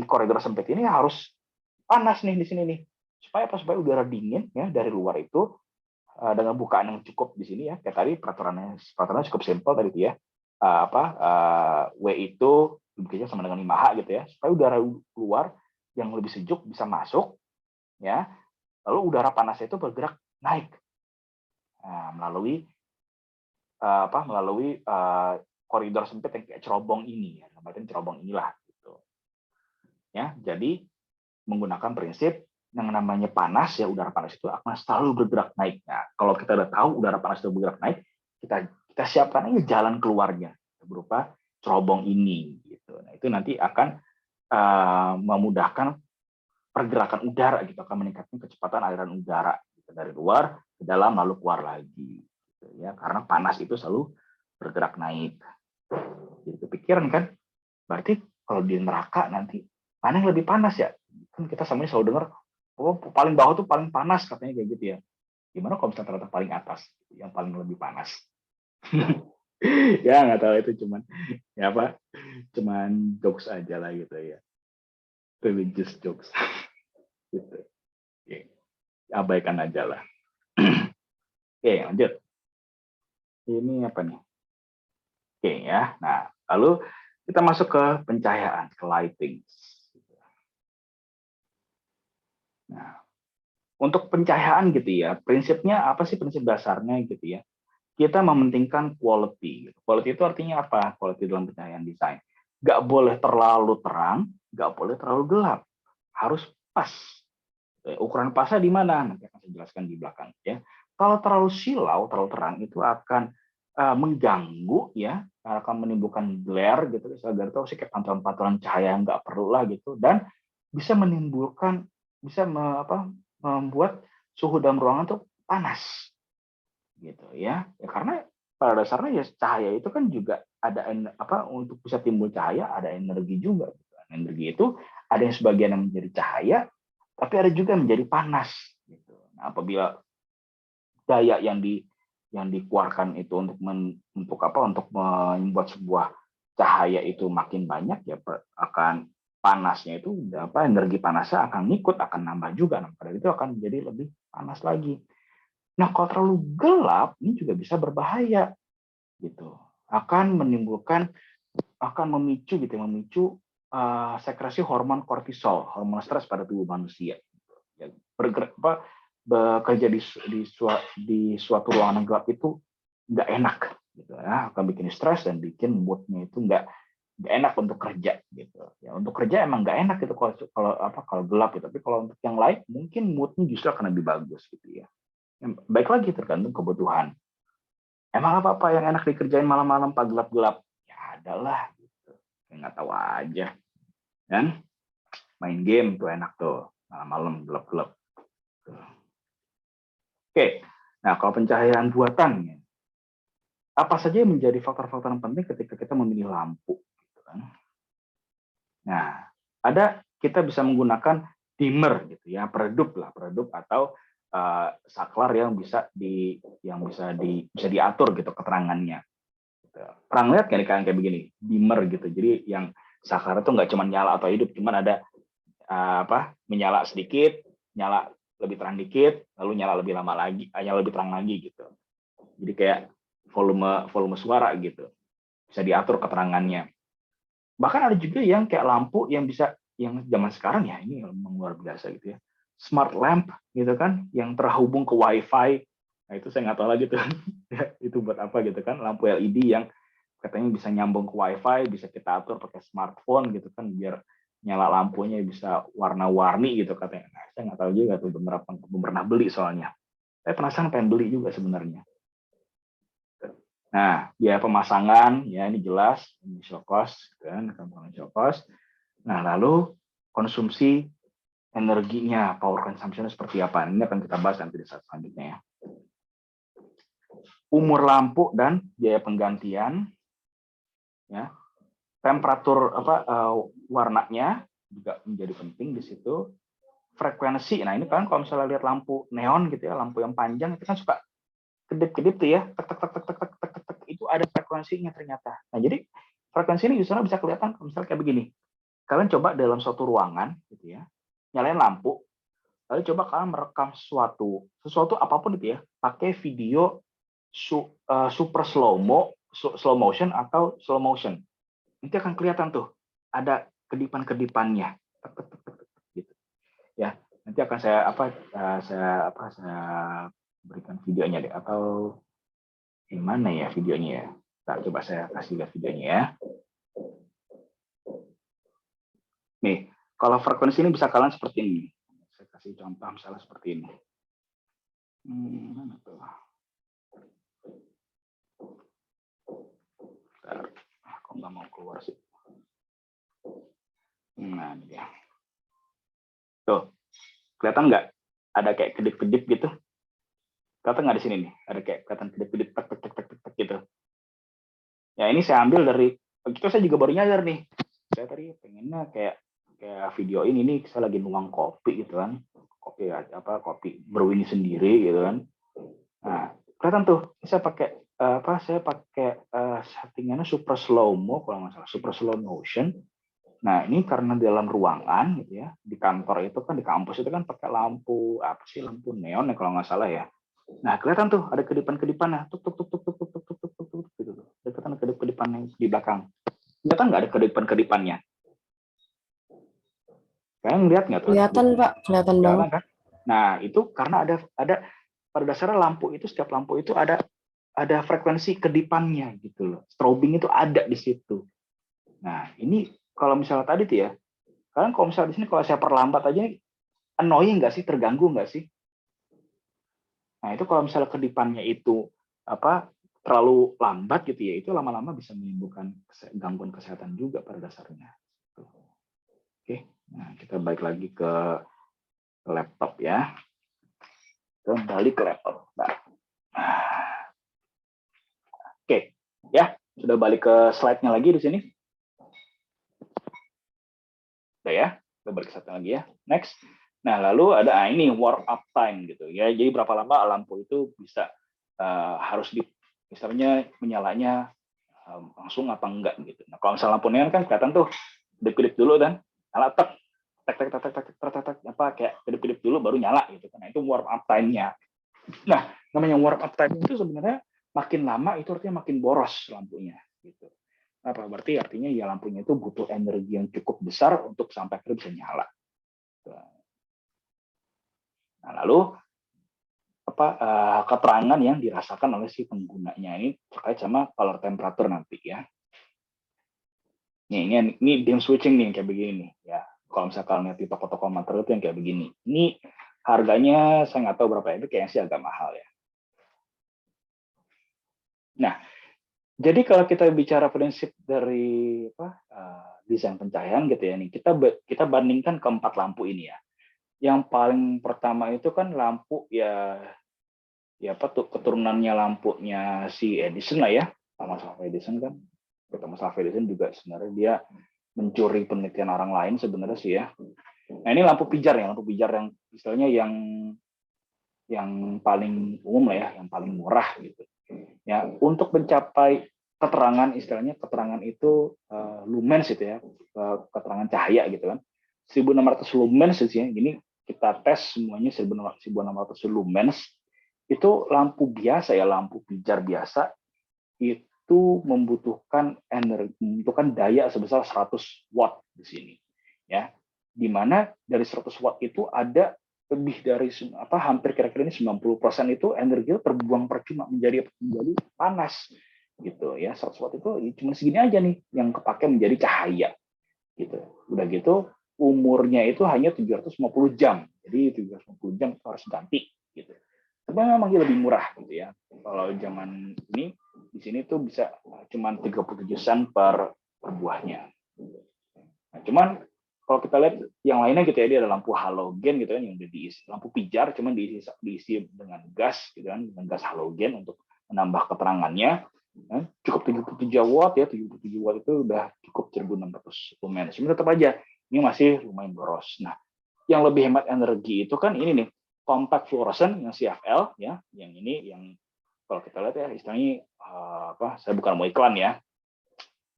Speaker 1: koridor sempit ini harus panas nih di sini nih. Supaya udara dingin ya dari luar itu dengan bukaan yang cukup di sini ya. Kayak tadi peraturannya cukup simpel tadi itu ya. W itu dibukanya sama dengan 5H gitu ya. Supaya udara luar yang lebih sejuk bisa masuk ya. Lalu udara panas itu bergerak naik melalui koridor sempit yang kayak cerobong ini ya. Berarti cerobong inilah gitu. Ya, jadi menggunakan prinsip yang namanya panas ya, udara panas itu akan selalu bergerak naik. Nah, kalau kita udah tahu udara panas itu bergerak naik, kita siapkan aja jalan keluarnya berupa cerobong ini gitu. Nah, itu nanti akan memudahkan pergerakan udara gitu, akan meningkatkan kecepatan aliran udara gitu, dari luar ke dalam lalu keluar lagi gitu, ya, karena panas itu selalu bergerak naik. Jadi kepikiran kan, berarti kalau di neraka nanti mana yang lebih panas ya? Kan kita semuanya selalu dengar, oh paling bawah tuh paling panas katanya kayak gitu ya. Gimana kalau misalnya ternyata paling atas yang paling lebih panas? Ya nggak tahu, itu cuman ya cuman jokes aja lah gitu ya, religious jokes gitu. Oke. Abaikan aja lah. Oke, lanjut. Ini apa nih? Oke ya. Nah, lalu kita masuk ke pencahayaan, ke lighting. Nah, untuk pencahayaan gitu ya, prinsipnya apa sih prinsip dasarnya gitu ya? Kita mementingkan quality. Quality itu artinya apa? Quality dalam pencahayaan desain. Nggak boleh terlalu terang, nggak boleh terlalu gelap. Harus pas. Ukuran pasnya di mana? Nanti akan saya jelaskan di belakang. Ya. Kalau terlalu silau, terlalu terang, itu akan mengganggu, ya, akan menimbulkan glare gitu. Agar tahu sih kayak pantulan-pantulan cahaya yang nggak perlu lah gitu, dan bisa menimbulkan, bisa membuat suhu dalam ruangan tuh panas gitu ya. Ya karena pada dasarnya ya cahaya itu kan juga ada untuk bisa timbul cahaya ada energi juga gitu. Energi itu ada yang sebagian yang menjadi cahaya, tapi ada juga yang menjadi panas gitu. Nah, apabila daya yang dikeluarkan itu untuk membuat sebuah cahaya itu makin banyak, ya akan panasnya itu energi panasnya akan ngikut, akan nambah juga. Nah, pada itu akan menjadi lebih panas lagi. Nah, kalau terlalu gelap ini juga bisa berbahaya gitu. Akan memicu gitu, memicu sekresi hormon kortisol, hormon stres pada tubuh manusia. Ya, bekerja di suatu ruangan yang gelap itu nggak enak gitu ya, akan bikin stres dan bikin moodnya itu nggak enak untuk kerja gitu ya. Untuk kerja emang nggak enak gitu kalau gelap gitu, tapi kalau untuk yang lain mungkin moodnya justru akan lebih bagus gitu ya. Baik lagi tergantung kebutuhan. Emang apa yang enak dikerjain malam-malam pas gelap-gelap? Ya adalah gitu. Nggak tahu aja kan, main game tuh enak tuh malam-malam gelap-gelap. Oke, nah kalau pencahayaan buatan, apa saja yang menjadi faktor-faktor yang penting ketika kita memilih lampu? Gitu kan? Nah, kita bisa menggunakan dimmer gitu ya, peredup atau saklar yang bisa diatur gitu keterangannya. Gitu. Pernah lihat kan kayak begini, dimmer gitu. Jadi yang saklar itu nggak cuma nyala atau hidup, cuman ada menyala sedikit, nyala lebih terang dikit, lalu nyala lebih lama lagi, nyala lebih terang lagi gitu. Jadi kayak volume suara gitu, bisa diatur keterangannya. Bahkan ada juga yang kayak lampu yang zaman sekarang ya, ini memang luar biasa gitu ya, smart lamp gitu kan, yang terhubung ke WiFi. Nah itu saya nggak tahu lagi tuh itu buat apa gitu kan, lampu LED yang katanya bisa nyambung ke WiFi, bisa kita atur pakai smartphone gitu kan, biar nyala lampunya bisa warna-warni gitu katanya. Nah, saya nggak tahu juga tuh, belum pernah beli soalnya. Saya penasaran pengen beli juga sebenarnya. Nah, biaya pemasangan ya ini jelas, initial cost kan, initial cost. Nah, lalu konsumsi energinya, power consumption seperti apa? Ini akan kita bahas nanti di saat selanjutnya ya. Umur lampu dan biaya penggantian, ya. Temperatur warnanya juga menjadi penting di situ. Frekuensi, nah ini kan kalau misalnya lihat lampu neon gitu ya, lampu yang panjang itu kan suka kedip-kedip tuh ya, tek tek tek tek tek tek tek tek, itu ada frekuensinya ternyata. Nah jadi frekuensi ini justru bisa kelihatan kalau misalnya kayak begini. Kalian coba dalam suatu ruangan gitu ya, nyalain lampu, lalu coba kalian merekam sesuatu apapun itu ya, pakai video super slow motion atau slow motion. Nanti akan kelihatan tuh ada kedipan-kedipannya. Gitu. Ya, nanti akan saya berikan videonya deh, atau di mana ya videonya ya? Nah, coba saya kasih lihat videonya ya. Nih, kalau frekuensi ini bisa kalian seperti ini. Saya kasih contoh misalnya seperti ini. Mana tuh? Bentar. Kok nggak mau keluar sih? Nah, ini dia. Tuh, kelihatan nggak? Ada kayak kedip-kedip gitu. Kelihatan nggak di sini nih? Ada kayak kelihatan kedip-kedip gitu. Ya ini saya ambil dari, begitu saya juga baru nyadar nih. Saya tadi pengennya kayak video ini nih, saya lagi nuang kopi gitu kan. Kopi brewing sendiri gitu kan. Nah, kelihatan tuh saya pakai settingannya super slow mo kalau nggak salah, super slow motion. Nah, ini karena di dalam ruangan gitu ya, di kantor itu kan, di kampus itu kan pakai lampu lampu neon ya kalau nggak salah ya. Nah, kelihatan tuh ada kedipan-kedipannya, tuk tuk tuk tuk tuk tuk tuk tuk tuk tuk gitu. Kelihatan kedip-kedipan yang di belakang. Kelihatan nggak ada kedipan-kedipannya? Kalian lihat nggak tuh?
Speaker 2: Kelihatan, Pak, kelihatan banget.
Speaker 1: Kan? Nah, itu karena ada pada dasarnya lampu itu, setiap lampu itu ada frekuensi kedipannya gitu loh. Strobing itu ada di situ. Nah, ini kalau misalnya tadi tuh ya, kalian kalau misalnya di sini kalau saya perlambat aja, annoying nggak sih, terganggu nggak sih? Nah, itu kalau misalnya kedipannya itu terlalu lambat gitu ya, itu lama-lama bisa menimbulkan gangguan kesehatan juga pada dasarnya. Oke, nah kita balik lagi ke laptop ya. Kembali ke laptop. Nah. Oke, ya sudah balik ke slide-nya lagi di sini. Udah ya, kita balik ke slide lagi ya. Next. Nah, lalu ada ini warm up time gitu ya. Jadi berapa lama lampu itu bisa harus misalnya menyalanya langsung apa enggak gitu. Nah, kalau misalnya lampu neon kan kelihatan tuh kedip-kedip dulu kan, nyala tek kayak kedip-kedip dulu baru nyala gitu kan. Nah, itu warm up time-nya. Nah, namanya warm up time itu sebenarnya makin lama itu artinya makin boros lampunya gitu. Apa berarti artinya ya lampunya itu butuh energi yang cukup besar untuk sampai akhirnya bisa nyala. Nah, lalu keterangan yang dirasakan oleh si penggunanya ini terkait sama color temperature nanti ya. Ini dim switching nih kayak begini ya. Kalau misalkan lihat di toko-toko material itu yang kayak begini. Ini harganya saya nggak tahu berapa ya, itu kayaknya sih agak mahal ya. Nah, jadi kalau kita bicara prinsip dari desain pencahayaan gitu ya nih, kita bandingkan keempat lampu ini ya. Yang paling pertama itu kan lampu keturunannya lampunya si Edison lah ya, Thomas Alva Edison kan. Thomas Alva Edison juga sebenarnya dia mencuri penelitian orang lain sebenarnya sih ya. Nah ini lampu pijar yang istilahnya yang paling umum lah ya, yang paling murah gitu. Ya untuk mencapai keterangan itu lumens itu ya, keterangan cahaya gitu kan. 1600 lumens sih ya. Ini kita tes semuanya 1600 lumens. Itu lampu biasa ya, lampu pijar biasa itu membutuhkan daya sebesar 100 watt di sini ya. Di mana dari 100 watt itu ada lebih dari hampir kira-kira ini 90% itu energi terbuang percuma menjadi panas gitu ya. 100 watt itu cuma segini aja nih yang kepake menjadi cahaya gitu. Udah gitu umurnya itu hanya 750 jam. Jadi 750 jam itu harus ganti gitu. Tapi memang lebih murah gitu ya. Kalau zaman ini di sini tuh bisa cuma 37 sen per buahnya. Nah, cuman kalau kita lihat yang lainnya gitu ya, dia ada lampu halogen gitu kan yang udah diisi, lampu pijar cuman diisi dengan gas gitu kan, dengan gas halogen untuk menambah keterangannya. Cukup 77 watt ya, 77 watt itu udah cukup 1600 lumen. Sebenarnya tetap aja ini masih lumayan boros. Nah, yang lebih hemat energi itu kan ini nih, compact fluorescent yang CFL ya, yang ini yang kalau kita lihat ya istilahnya saya bukan mau iklan ya,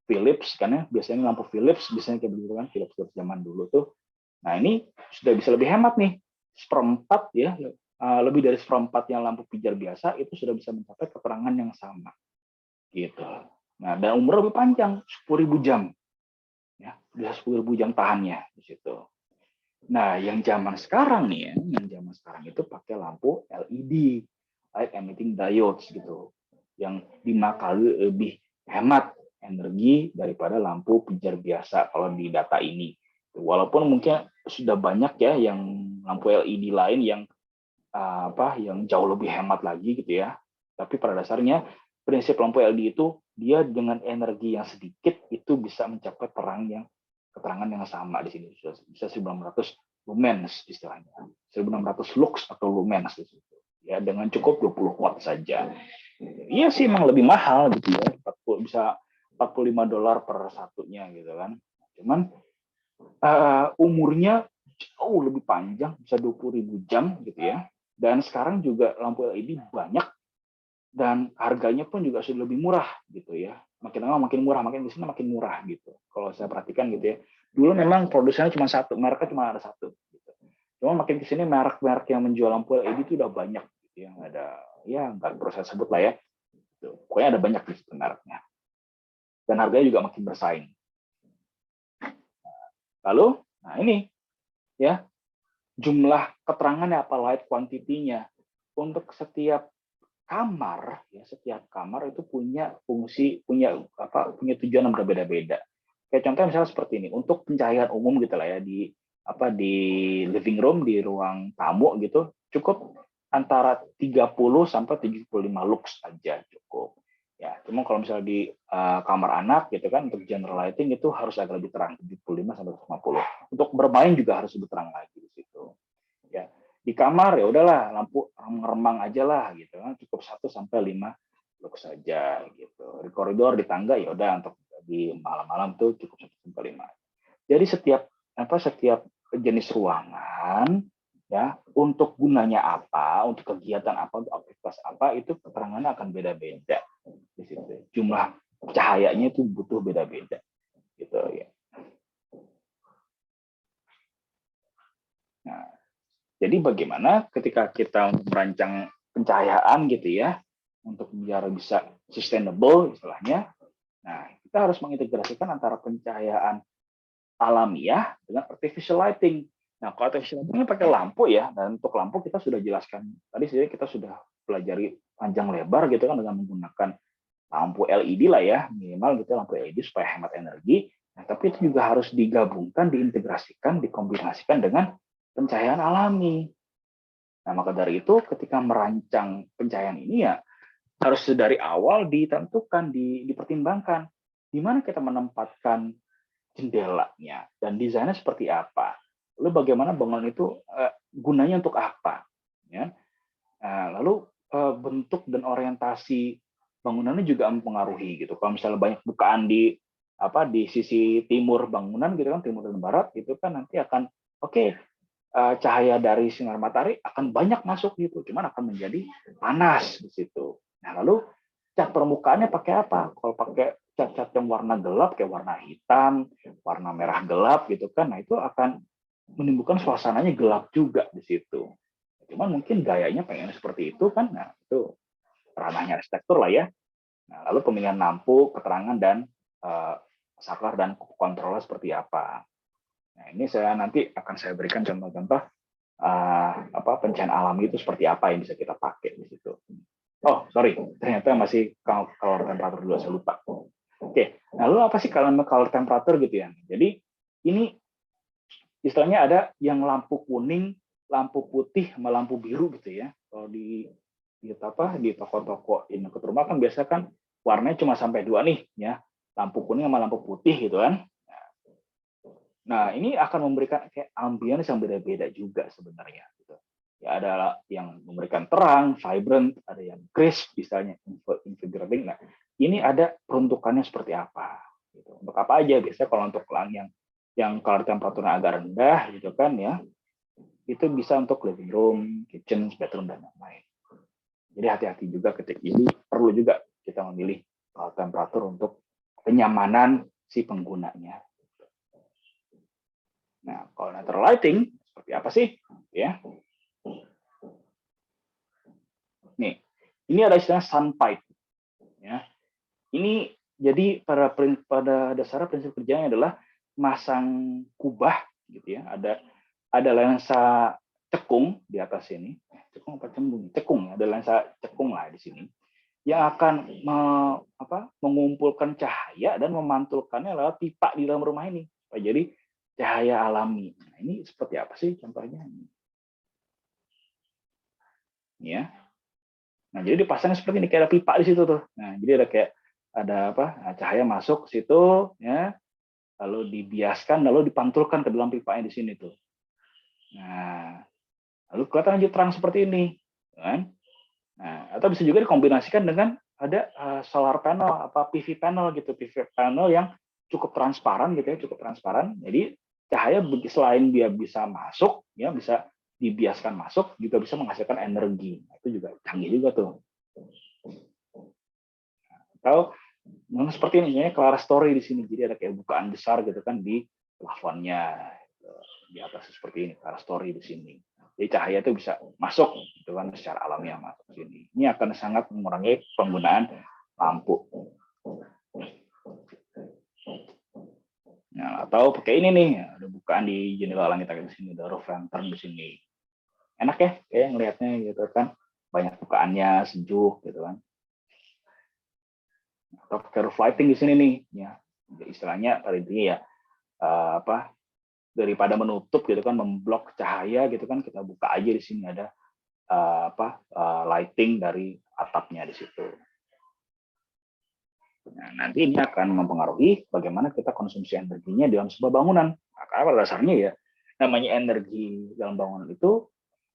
Speaker 1: Philips karena biasanya lampu Philips biasanya kayak begitu kan, Philips zaman dulu tuh. Nah ini sudah bisa lebih hemat nih, seperempat ya, lebih dari seperempat yang lampu pijar biasa itu sudah bisa mencapai keterangan yang sama gitu. Nah dan umur lebih panjang, 10.000 jam ya, bisa 10.000 jam tahannya di situ. Nah yang zaman sekarang nih ya, yang zaman sekarang itu pakai lampu LED, light emitting diodes gitu, yang 5 kali lebih hemat energi daripada lampu pijar biasa kalau di data ini. Walaupun mungkin sudah banyak ya yang lampu LED lain yang yang jauh lebih hemat lagi gitu ya. Tapi pada dasarnya prinsip lampu LED itu dia dengan energi yang sedikit itu bisa mencapai keterangan yang sama di sini, bisa 1900 lumens istilahnya. 1600 lux atau lumens di situ. Ya dengan cukup 20 watt saja. Iya sih emang lebih mahal gitu ya, bisa $45 per satunya gitu kan. Cuman umurnya jauh lebih panjang, bisa 20.000 jam gitu ya. Dan sekarang juga lampu LED banyak dan harganya pun juga sudah lebih murah gitu ya. Makin lama makin murah, makin di sini makin murah gitu. Kalau saya perhatikan gitu ya. Dulu memang produsennya cuma satu, mereknya cuma ada satu. Gitu. Cuma makin ke sini merek-merek yang menjual lampu LED itu udah banyak gitu ya. Ada ya nggak perlu saya sebut lah ya. Pokoknya ada banyak di situ mereknya. Dan harganya juga makin bersaing. Lalu, nah ini ya jumlah keterangannya apa light quantity-nya untuk setiap kamar ya, setiap kamar itu punya fungsi, punya tujuan yang berbeda-beda. Kayak contohnya misalnya seperti ini, untuk pencahayaan umum gitu lah ya di di living room, di ruang tamu gitu, cukup antara 30 sampai 75 lux aja cukup. Ya, cuma kalau misalnya di kamar anak gitu kan untuk general lighting itu harus agak lebih terang, 75 sampai 50. Untuk bermain juga harus lebih terang lagi di situ. Ya, di kamar ya udahlah lampu remang aja lah gitu kan, cukup 1 sampai 5 lux saja gitu. Di koridor, di tangga ya udah untuk di malam-malam tuh cukup 1 sampai 5. Jadi setiap jenis ruangan ya untuk gunanya apa, untuk kegiatan apa, untuk aktivitas apa itu keterangannya akan beda-beda di situ. Jumlah cahayanya itu butuh beda-beda gitu ya. Nah, jadi bagaimana ketika kita merancang pencahayaan gitu ya, untuk biar bisa sustainable istilahnya. Nah, kita harus mengintegrasikan antara pencahayaan alamiah dengan artificial lighting. Nah, kalau artificial lighting pakai lampu ya, dan untuk lampu kita sudah jelaskan tadi sih, kita sudah pelajari panjang lebar gitu kan dengan menggunakan lampu LED lah ya, minimal gitu lampu LED supaya hemat energi. Nah, tapi itu juga harus digabungkan, diintegrasikan, dikombinasikan dengan pencahayaan alami. Nah, maka dari itu ketika merancang pencahayaan ini ya harus dari awal ditentukan, dipertimbangkan di mana kita menempatkan jendelanya dan desainnya seperti apa. Lalu bagaimana bangunan itu gunanya untuk apa? Ya. Lalu bentuk dan orientasi bangunannya juga mempengaruhi gitu. Kalau misalnya banyak bukaan di sisi timur bangunan gitu kan, timur dan barat itu kan nanti akan cahaya dari sinar matahari akan banyak masuk gitu, cuman akan menjadi panas di situ. Nah, lalu cat permukaannya pakai apa? Kalau pakai cat-cat yang warna gelap kayak warna hitam, warna merah gelap gitu kan, nah itu akan menimbulkan suasananya gelap juga di situ. Cuman mungkin gayanya pengen seperti itu kan, nah itu ranahnya arsitektur lah ya. Nah, lalu pemilihan lampu, keterangan dan saklar dan kontrolnya seperti apa. Nah, ini nanti akan saya berikan contoh-contoh pencahayaan alami itu seperti apa yang bisa kita pakai di situ. Oh, sorry, ternyata masih color temperature dulu, saya lupa. Oke, nah lalu apa sih color temperature gitu ya? Jadi ini istilahnya ada yang lampu kuning, lampu putih, sama lampu biru gitu ya. Kalau di toko-toko ini ke rumah kan biasa kan warnanya cuma sampai 2 nih ya, lampu kuning sama lampu putih gitu kan. Nah, ini akan memberikan kayak ambience yang beda-beda juga sebenarnya. Gitu. Ya, ada yang memberikan terang, vibrant, ada yang crisp, misalnya invigorating. Nah, ini ada peruntukannya seperti apa? Gitu. Untuk apa aja? Biasanya kalau untuk yang kalau temperaturnya agak rendah, gitu kan ya, itu bisa untuk living room, kitchen, bedroom dan lain-lain. Jadi hati-hati juga ketika ini perlu juga kita memilih temperatur untuk kenyamanan si penggunanya. Nah, kalau natural lighting seperti apa sih? Ya, nih, ini ada istilah sun pipe. Ya, ini jadi pada dasarnya prinsip kerjanya adalah masang kubah, gitu ya. Ada lensa cekung di atas sini. Cekung apa cembung? Cekung. Ada lensa cekung lah di sini yang akan mengumpulkan cahaya dan memantulkannya lewat pipa di dalam rumah ini. Jadi cahaya alami. Nah, ini seperti apa sih contohnya? Ya. Nah, jadi dipasangnya seperti ini, kayak ada pipa di situ tuh. Nah, jadi ada cahaya masuk ke situ ya. Lalu dibiaskan, lalu dipantulkan ke dalam pipanya di sini tuh. Nah, lalu kelihatan lanjut terang seperti ini, kan? Nah, atau bisa juga dikombinasikan dengan ada solar panel, PV panel gitu, PV panel yang cukup transparan gitu ya, cukup transparan. Jadi cahaya selain dia bisa masuk, ya bisa dibiaskan masuk, juga bisa menghasilkan energi. Nah, itu juga canggih juga tuh. Atau seperti ini, ya, clerestory di sini. Jadi ada kayak bukaan besar gitu kan di plafonnya, di atas seperti ini, clerestory di sini. Jadi cahaya itu bisa masuk gitu kan secara alamiah masuk ke sini. Ini akan sangat mengurangi penggunaan lampu. Nah, atau pakai ini nih, ada bukaan di jendela langit di sini, ada roof lantern di sini. Enak ya, kayak ngelihatnya gitu kan, banyak bukaannya, sejuk gitu kan. Atau pakai roof lighting di sini nih, ya istilahnya intinya ya daripada menutup gitu kan, memblok cahaya gitu kan, kita buka aja di sini ada lighting dari atapnya di situ. Nah, nanti ini akan mempengaruhi bagaimana kita konsumsi energinya dalam sebuah bangunan. Nah, karena pada dasarnya ya namanya energi dalam bangunan itu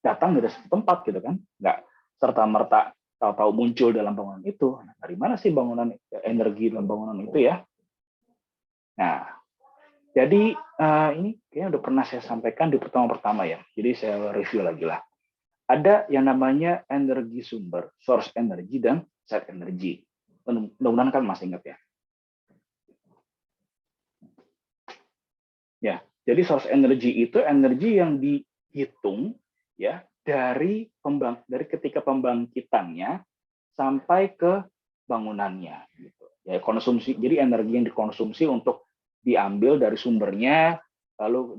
Speaker 1: datang dari satu tempat gitu kan, nggak serta merta tahu-tahu muncul dalam bangunan itu. Nah, dari mana sih energi dalam bangunan itu ya? Nah, jadi ini kayaknya udah pernah saya sampaikan di pertama ya. Jadi saya review lagi lah. Ada yang namanya energi sumber, source energy dan set energy. Mudah-mudahan kan masih ingat ya. Ya, jadi source energy itu energi yang dihitung ya dari ketika pembangkitannya sampai ke bangunannya. Gitu. Ya konsumsi. Jadi energi yang dikonsumsi untuk diambil dari sumbernya, lalu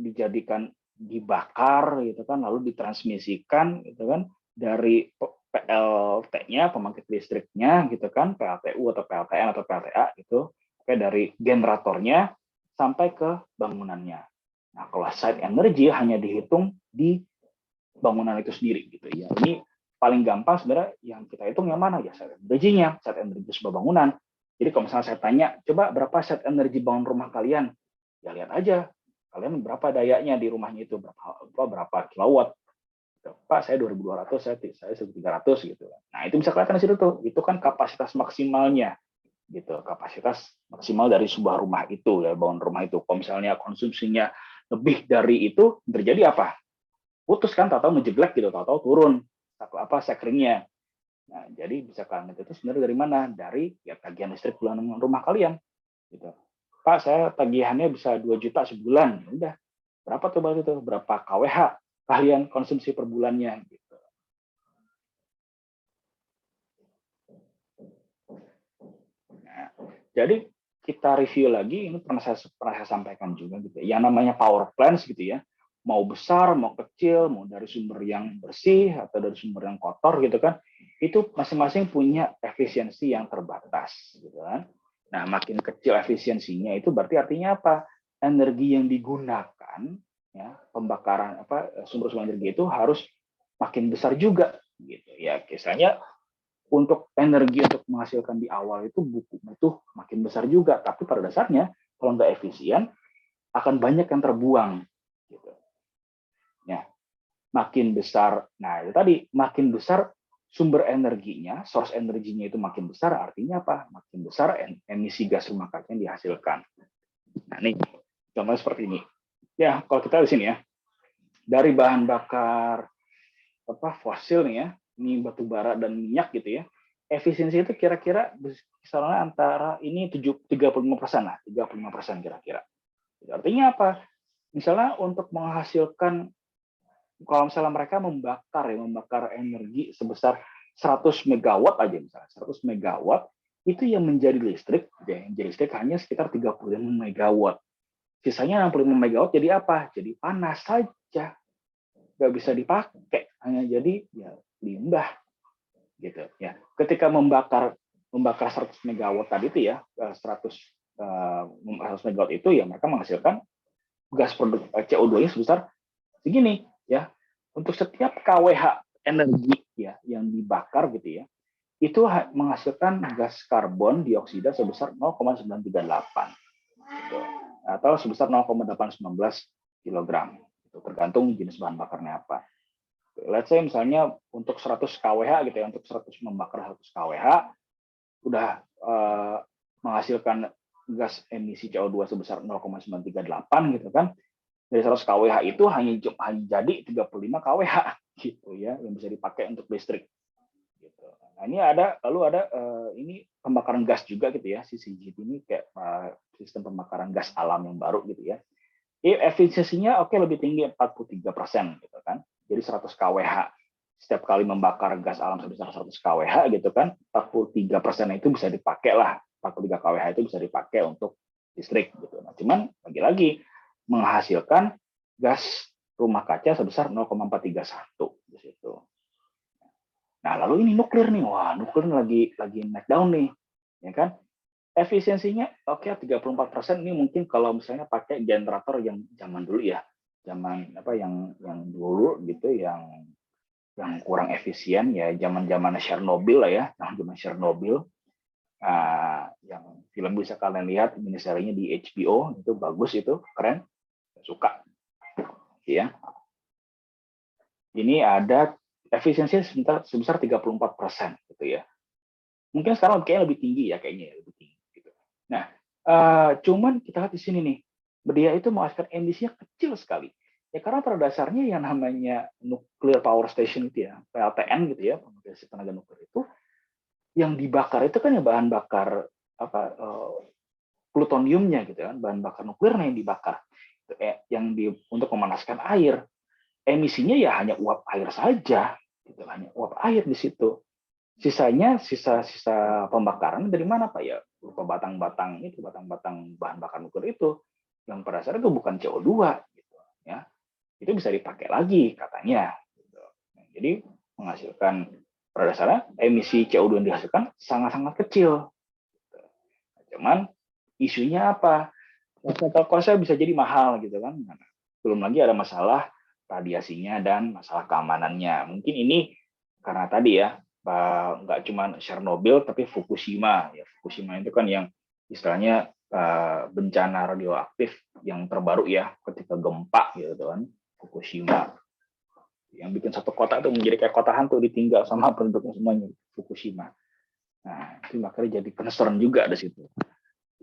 Speaker 1: dibakar gitu kan, lalu ditransmisikan gitu kan dari PLT-nya, pembangkit listriknya gitu kan, PLTU atau PLTN atau PLTA gitu, dari generatornya sampai ke bangunannya. Nah, kalau site energy hanya dihitung di bangunan itu sendiri gitu ya. Ini paling gampang sebenarnya yang kita hitung yang mana ya, site energy-nya, site energy sebuah bangunan. Jadi kalau misalnya saya tanya, coba berapa set energi bangun rumah kalian? Ya lihat aja, kalian berapa dayanya di rumahnya itu, berapa kilowatt. Pak, saya 2.200, saya 1.300 gitu. Nah, itu bisa kelihatan di situ tuh. Itu kan kapasitas maksimalnya gitu, kapasitas maksimal dari sebuah rumah itu, dari bangun rumah itu. Kalau misalnya konsumsinya lebih dari itu, terjadi apa? Putus kan, tahu-tahu ngejeglek gitu, tahu-tahu turun sekringnya. Nah, jadi bisa kalian itu sebenarnya dari mana? Dari ya tagihan listrik bulanan rumah kalian. Gitu. Pak, saya tagihannya bisa 2 juta sebulan. Ya udah, berapa tuh itu? Berapa kWh kalian konsumsi per bulannya? Gitu. Nah, jadi kita review lagi, ini pernah saya sampaikan juga gitu. Yang namanya power plants gitu ya, mau besar, mau kecil, mau dari sumber yang bersih atau dari sumber yang kotor gitu kan, itu masing-masing punya efisiensi yang terbatas gitu kan. Nah, makin kecil efisiensinya itu berarti artinya apa? Energi yang digunakan ya pembakaran sumber-sumber energi itu harus makin besar juga gitu ya. Misalnya untuk energi untuk menghasilkan di awal itu butuh makin besar juga, tapi pada dasarnya kalau nggak efisien akan banyak yang terbuang gitu ya. Makin besar, nah itu tadi makin besar sumber energinya, source energinya itu makin besar, artinya apa? Makin besar emisi gas rumah kaca yang dihasilkan. Nah, ini contohnya seperti ini. Ya, kalau kita di sini ya, dari bahan bakar fosil nih ya, ini batu bara dan minyak gitu ya, efisiensi itu kira-kira misalnya antara ini 35% lah, 35% kira-kira. Artinya apa? Misalnya untuk menghasilkan, kalau misalnya mereka membakar energi sebesar 100 megawatt aja misalnya, 100 megawatt itu yang menjadi listrik, yang jadi listrik hanya sekitar 35 megawatt. Sisanya 65 megawatt jadi apa? Jadi panas saja. Nggak bisa dipakai, hanya jadi ya limbah gitu ya. Ketika membakar 100 megawatt tadi itu ya, 100 megawatt itu ya mereka menghasilkan gas produk CO2-nya sebesar segini ya. Untuk setiap kWh energi ya yang dibakar gitu ya, itu menghasilkan gas karbon dioksida sebesar 0,938 gitu, atau sebesar 0,819 kg. Itu tergantung jenis bahan bakarnya apa. Let's say misalnya untuk 100 kWh gitu ya, untuk 100 membakar 100 kWh udah menghasilkan gas emisi CO2 sebesar 0,938 gitu kan. Dari 100 kWh itu hanya jadi 35 kWh gitu ya yang bisa dipakai untuk listrik gitu. Nah, ini lalu ada ini pembakaran gas juga gitu ya, CCGT ini kayak sistem pembakaran gas alam yang baru gitu ya. Efisiensinya lebih tinggi 43% gitu kan. Jadi 100 kWh setiap kali membakar gas alam sebesar 100 kWh gitu kan, 43% itu bisa dipakai lah, 43 kWh itu bisa dipakai untuk listrik gitu. Nah, cuman lagi-lagi menghasilkan gas rumah kaca sebesar 0,431 di situ. Nah, lalu ini nuklir nih. Wah, nuklir lagi naik daun nih. Ya kan? Efisiensinya 34%. Ini mungkin kalau misalnya pakai generator yang zaman dulu ya. Zaman yang dulu gitu yang kurang efisien ya, zaman Chernobyl lah ya, zaman Chernobyl. Yang film bisa kalian lihat miniserinya di HBO, itu bagus, itu keren, suka ya. Ini ada efisiensi sebesar 34% gitu ya. Mungkin sekarang kayaknya lebih tinggi ya, lebih tinggi gitu. Nah, cuman kita lihat di sini nih, dia itu menghasilkan emisinya kecil sekali. Ya karena pada dasarnya yang namanya nuclear power station itu ya, PLTN gitu ya, pembangkit tenaga nuklir itu, yang dibakar itu kan ya bahan bakar plutoniumnya gitu kan, bahan bakar nuklirnya yang dibakar, untuk memanaskan air. Emisinya ya hanya uap air saja, gitu, hanya uap air di situ. Sisanya sisa pembakaran dari mana Pak ya? Berupa batang-batang bahan bakar nuklir itu, yang pada dasarnya itu bukan CO2 gitu ya. Itu bisa dipakai lagi katanya gitu. Jadi menghasilkan, pada dasarnya emisi CO2 yang dihasilkan sangat-sangat kecil gitu. Cuman isunya apa? Kosnya bisa jadi mahal gitu kan. Belum lagi ada masalah radiasinya dan masalah keamanannya. Mungkin ini karena tadi ya, nggak cuma Chernobyl tapi Fukushima. Ya, Fukushima itu kan yang istilahnya bencana radioaktif yang terbaru ya, ketika gempa gitu kan, Fukushima. Yang bikin satu kota itu menjadi kayak kota hantu, ditinggal sama penduduknya semuanya, Fukushima. Nah, itu makanya jadi concern juga di situ.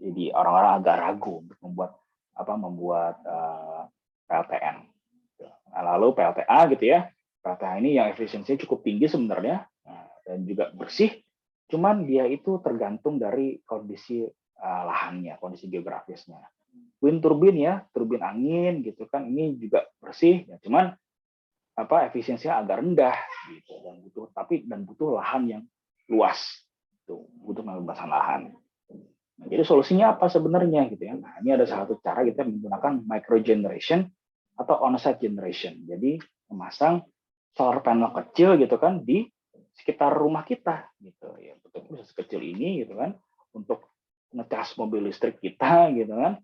Speaker 1: Jadi orang-orang agak ragu untuk membuat PLTN. Nah, lalu PLTA gitu ya. PLTA ini yang efisiensinya cukup tinggi sebenarnya, dan juga bersih. Cuman dia itu tergantung dari kondisi lahannya, kondisi geografisnya. Wind turbine ya, turbin angin gitu kan, ini juga bersih ya, cuman efisiensinya agak rendah gitu, dan butuh lahan yang luas. Tuh, butuh pembebasan lahan. Nah, jadi solusinya apa sebenarnya gitu ya? Nah, ini ada satu cara kita menggunakan micro generation atau on-site generation. Jadi memasang solar panel kecil gitu kan di sekitar rumah kita gitu ya. Bentuknya bisa sekecil ini gitu kan, untuk ngecas mobil listrik kita gitu kan.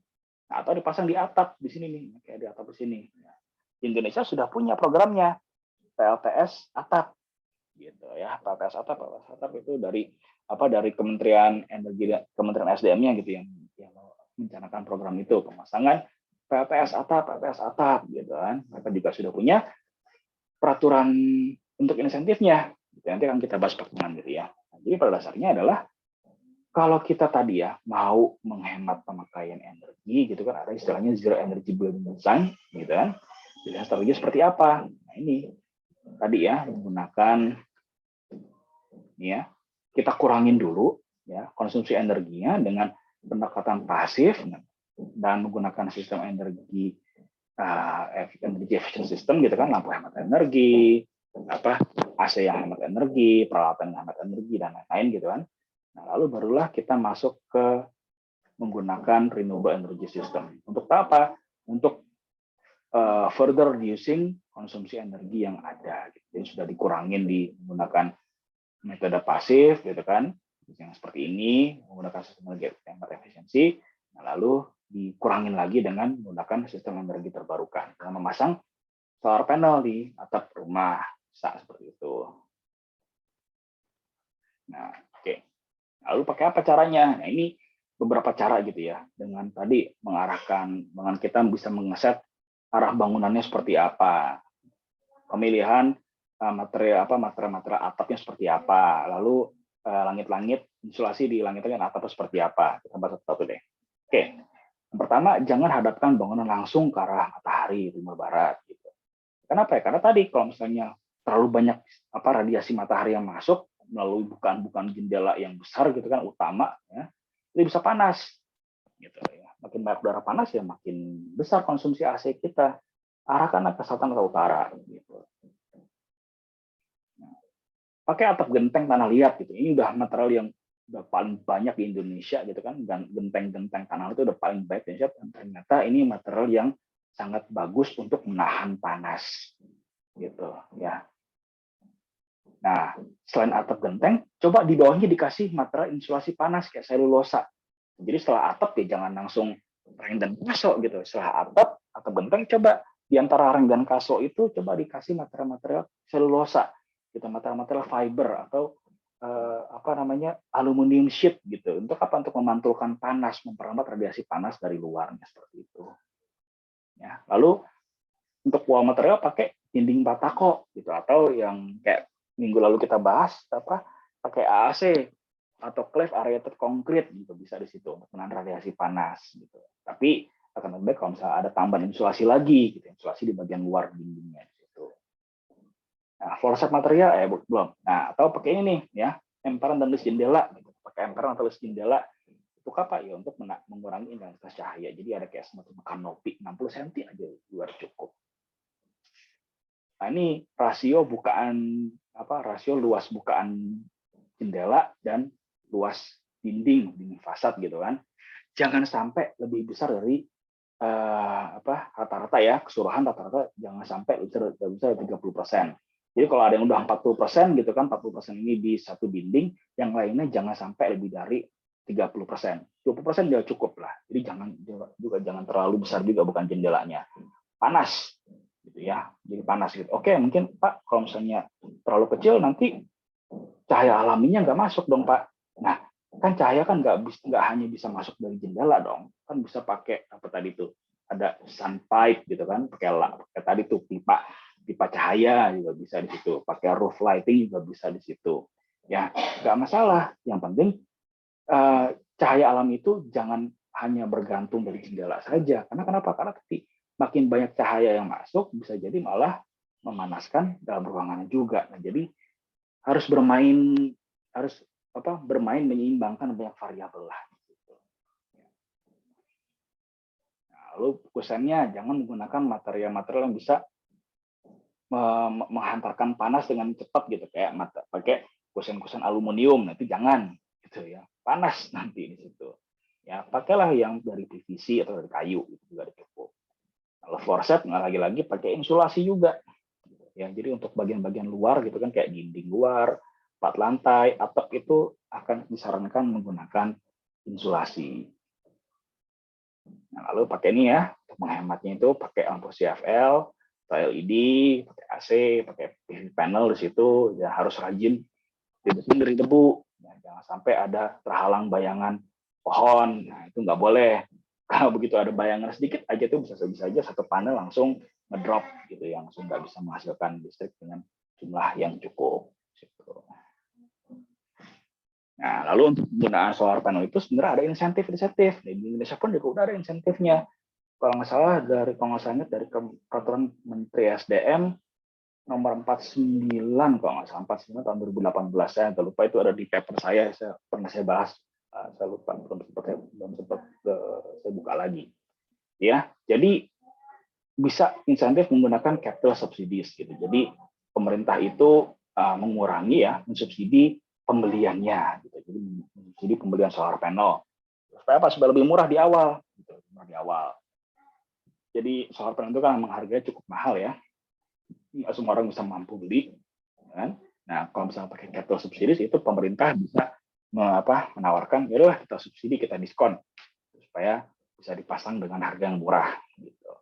Speaker 1: Nah, atau dipasang di atap di sini nih, kayak di atap di sini. Nah, Indonesia sudah punya programnya, PLTS atap, gitu ya. PLTS atap itu dari Kementerian Energi, Kementerian SDM-nya gitu yang mencanangkan program itu, pemasangan PLTS atap, gitu kan. Mereka juga sudah punya peraturan untuk insentifnya. Nanti akan kita bahas pertemuan gitu ya. Jadi pada dasarnya adalah kalau kita tadi ya mau menghemat pemakaian energi gitu kan, ada istilahnya zero energy building design gitu kan. Pilihan strategi seperti apa? Nah, ini tadi ya menggunakan ya kita kurangin dulu ya konsumsi energinya dengan pendekatan pasif dan menggunakan sistem energi efficient system gitu kan, lampu hemat energi, AC yang hemat energi, peralatan yang hemat energi dan lain-lain gitu kan. Nah, lalu barulah kita masuk ke menggunakan renewable energy system. Untuk apa? Untuk further reducing konsumsi energi yang ada. Jadi sudah dikurangin di menggunakan metode pasif, gitu kan, yang seperti ini, menggunakan sistem energi yang berefisiensi. Nah, lalu dikurangin lagi dengan menggunakan sistem energi terbarukan, dengan memasang solar panel di atap rumah, bisa seperti itu. Nah, oke. Lalu pakai apa caranya? Nah, ini beberapa cara gitu ya. Dengan tadi dengan kita bisa mengeset arah bangunannya seperti apa. Pemilihan material atapnya seperti apa. Lalu langit-langit, insulasi di langit-langit atap seperti apa. Kita bahas satu deh. Oke. Yang pertama, jangan hadapkan bangunan langsung ke arah matahari, timur barat gitu. Kenapa ya? Karena tadi kalau misalnya terlalu banyak radiasi matahari yang masuk melalui bukan jendela yang besar gitu kan utama ya, itu bisa panas gitu ya. Makin banyak udara panas ya makin besar konsumsi AC kita. Arahkan ke selatan atau utara gitu. Nah, pakai atap genteng tanah liat gitu. Ini udah material yang udah paling banyak di Indonesia gitu kan, dan genteng-genteng tanah itu udah paling baik di Indonesia. Dan ternyata ini material yang sangat bagus untuk menahan panas gitu ya. Nah, selain atap genteng, coba di bawahnya dikasih material insulasi panas kayak selulosa. Jadi setelah atap ya jangan langsung reng dan kaso gitu. Setelah atap genteng, coba di antara reng dan kaso itu coba dikasih material-material selulosa, gitu, material-material fiber atau aluminium sheet gitu. Untuk apa? Untuk memantulkan panas, memperlambat radiasi panas dari luarnya seperti itu. Ya, lalu untuk wall material pakai dinding batako gitu, atau yang kayak minggu lalu kita bahas pakai AAC atau clave aerated concrete gitu, bisa di situ untuk menahan radiasi panas gitu. Tapi akan lebih baik kalau misalnya ada tambahan insulasi lagi gitu, insulasi di bagian luar dindingnya gitu. Nah, floor set material belum. Nah, atau pakai ini nih ya, emperan dan list jendela gitu. Pakai emperan atau list jendela untuk apa ya? Untuk mengurangi intensitas cahaya. Jadi ada kayak semacam kanopi 60 cm aja luar cukup. Nah, ini rasio luas bukaan jendela dan luas dinding fasad gitu kan. Jangan sampai lebih besar dari rata-rata ya, keseluruhan rata-rata jangan sampai lebih besar dari 30%. Jadi kalau ada yang udah 40% gitu kan, 40% ini di satu dinding, yang lainnya jangan sampai lebih dari 30%. 20% sudah cukup lah. Jadi jangan terlalu besar juga bukan jendelanya. Panas gitu ya, jadi panas gitu. Oke, mungkin Pak kalau misalnya terlalu kecil nanti cahaya alaminya nggak masuk dong Pak. Nah, kan cahaya kan nggak hanya bisa masuk dari jendela dong, kan bisa pakai apa tadi tuh, ada sun pipe gitu kan, pakai tadi tuh pipa cahaya juga bisa di situ, pakai roof lighting juga bisa di situ. Ya, nggak masalah. Yang penting cahaya alam itu jangan hanya bergantung dari jendela saja. Karena kenapa? Karena makin banyak cahaya yang masuk, bisa jadi malah memanaskan dalam ruangan juga. Nah, jadi harus bermain menyeimbangkan banyak variabel lah. Nah, lalu kusennya jangan menggunakan material-material yang bisa menghantarkan panas dengan cepat gitu, kayak pakai kusen-kusen aluminium, nanti jangan gitu ya, panas nanti di situ. Ya, pakailah yang dari PVC atau dari kayu, itu juga cukup. Kalau floor set lagi-lagi pakai insulasi juga. Ya, jadi untuk bagian-bagian luar gitu kan, kayak dinding luar, plat lantai, atap itu akan disarankan menggunakan insulasi. Nah, lalu pakai ini ya, untuk menghematnya itu pakai lampu CFL LED, pakai AC, pakai PV panel di situ, ya harus rajin bersih dari debu. Ya, jangan sampai ada terhalang bayangan pohon, nah itu nggak boleh. Kalau begitu ada bayangan sedikit aja tuh bisa saja satu panel langsung ngedrop gitu, yang langsung nggak bisa menghasilkan listrik dengan jumlah yang cukup. Gitu. Nah, lalu untuk penggunaan solar panel itu sebenarnya ada insentif. Di Indonesia pun juga udah ada insentifnya. Kalau nggak salah dari peraturan Menteri SDM nomor 49 kalau nggak salah 49 tahun 2018, saya agak lupa, itu ada di paper saya pernah saya bahas, saya lupa, belum sempat saya buka lagi. Ya, jadi bisa insentif menggunakan capital subsidies gitu. Jadi pemerintah itu mengurangi ya, mensubsidi pembeliannya gitu. Jadi mensubsidi pembelian solar panel. Supaya apa? Supaya lebih murah di awal gitu, murah di awal. Jadi solar panel itu kan memang harganya cukup mahal ya. Nggak semua orang bisa mampu beli. Kan? Nah, kalau misalnya pakai capital subsidies itu pemerintah bisa menawarkan, ya udah kita subsidi, kita diskon supaya bisa dipasang dengan harga yang murah gitu.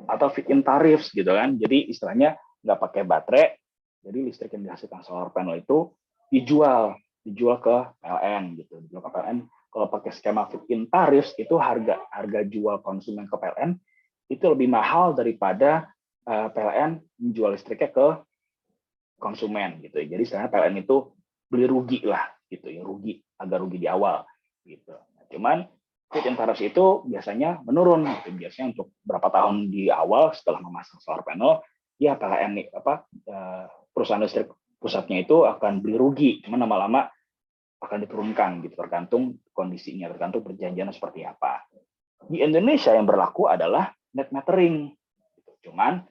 Speaker 1: Atau fit-in tarif gitu kan. Jadi istilahnya nggak pakai baterai, jadi listrik yang dihasilkan solar panel itu dijual ke PLN gitu, dijual ke PLN. Kalau pakai skema fit-in tarif itu harga jual konsumen ke PLN itu lebih mahal daripada PLN menjual listriknya ke konsumen gitu. Jadi sebenarnya PLN itu beli rugi lah gitu, ya agak rugi di awal gitu. Cuman fit-in tarif itu biasanya menurun gitu. Biasanya untuk berapa tahun di awal setelah memasang solar panel, ya PLN perusahaan listrik pusatnya itu akan beli rugi, cuman lama-lama akan diturunkan gitu, tergantung kondisinya, tergantung perjanjian seperti apa. Di Indonesia yang berlaku adalah net metering. Cuman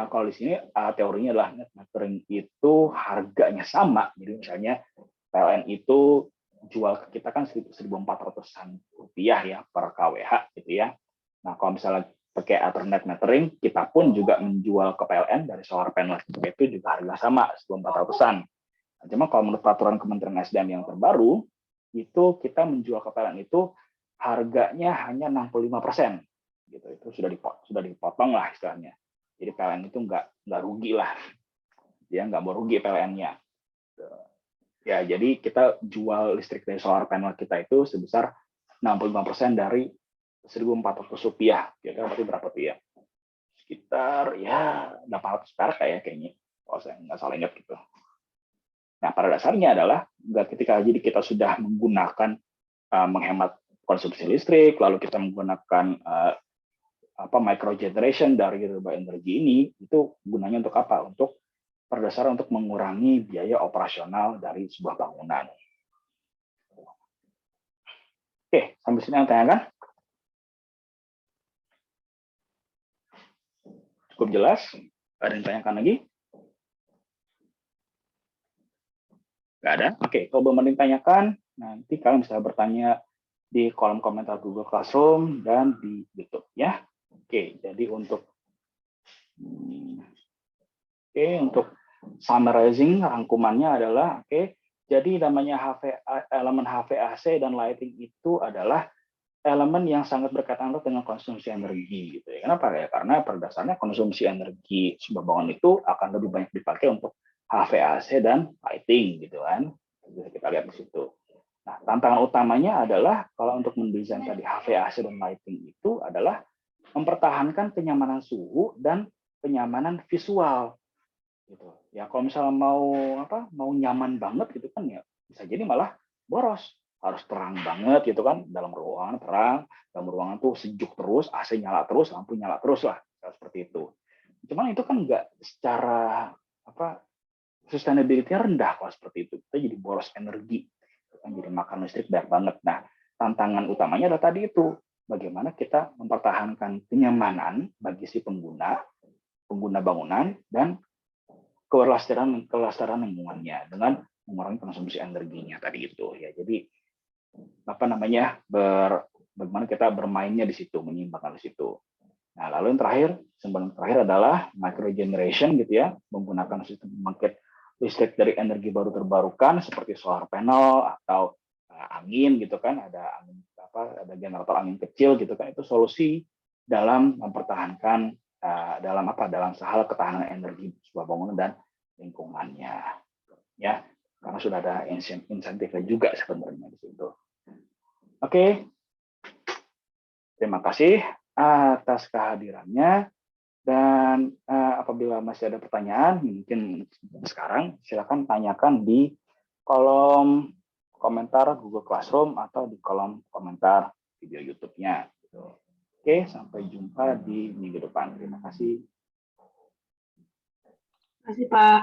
Speaker 1: kalau di sini teorinya adalah net metering itu harganya sama. Jadi misalnya PLN itu jual ke kita kan 1.400-an rupiah ya per kWh gitu ya. Nah kalau misalnya pakai net metering, kita pun juga menjual ke PLN dari solar panel itu juga harga sama 1.400-an. Cuma kalau menurut peraturan Kementerian SDM yang terbaru, itu kita menjual ke PLN itu harganya hanya 65%. Gitu. Itu sudah dipotong lah istilahnya. Jadi PLN itu nggak rugi lah. Dia nggak mau rugi PLN-nya. Ya, jadi kita jual listrik dari solar panel kita itu sebesar 65% dari 1.400 rupiah. Kira-kira berarti berapa tuh ya? Sekitar ya 800 perak kayaknya. Kalau saya nggak salah ingat gitu. Nah, pada dasarnya adalah ketika jadi kita sudah menggunakan menghemat konsumsi listrik, lalu kita menggunakan micro generation dari renewable energy ini, itu gunanya untuk apa? Untuk berdasar untuk mengurangi biaya operasional dari sebuah bangunan. Oke, sampai sini yang tanyakan? Cukup jelas? Ada yang tanyakan lagi? Nggak ada? Oke, kalau belum ada yang tanyakan, nanti kalian bisa bertanya di kolom komentar Google Classroom dan di YouTube ya. Oke, jadi untuk summarizing rangkumannya adalah jadi namanya elemen HVAC dan lighting itu adalah elemen yang sangat berkaitan dengan konsumsi energi gitu ya. Kenapa ya? Karena pada dasarnya konsumsi energi sebuah bangunan itu akan lebih banyak dipakai untuk HVAC dan lighting gitu kan. Bisa kita lihat di situ. Nah, tantangan utamanya adalah kalau untuk mendesain tadi HVAC dan lighting itu adalah mempertahankan kenyamanan suhu dan kenyamanan visual gitu. Ya kalau misalnya mau nyaman banget gitu kan ya bisa jadi malah boros. Harus terang banget gitu kan, dalam ruangan terang, dalam ruangan tuh sejuk terus, AC nyala terus, lampu nyala terus lah, seperti itu. Cuman itu kan enggak secara sustainability rendah kalau seperti itu. Kita jadi boros energi, kita jadi makan listrik banyak banget. Nah, tantangan utamanya adalah tadi itu, bagaimana kita mempertahankan kenyamanan bagi si pengguna bangunan dan kelestarian lingkungannya dengan mengurangi konsumsi energinya tadi itu ya. Jadi bagaimana kita bermainnya di situ, menyeimbangkan di situ. Nah, lalu yang terakhir, sumber terakhir adalah micro generation gitu ya, menggunakan sistem pembangkit listrik dari energi baru terbarukan seperti solar panel atau angin gitu kan, ada generator angin kecil gitu kan, itu solusi dalam mempertahankan dalam hal ketahanan energi sebuah bangunan dan lingkungannya, ya, karena sudah ada insentifnya juga sebenarnya di situ. Oke, terima kasih atas kehadirannya, dan apabila masih ada pertanyaan mungkin sekarang silakan tanyakan di kolom komentar Google Classroom atau di kolom komentar video YouTube-nya. Oke, sampai jumpa di minggu depan. Terima kasih.
Speaker 2: Terima kasih, Pak.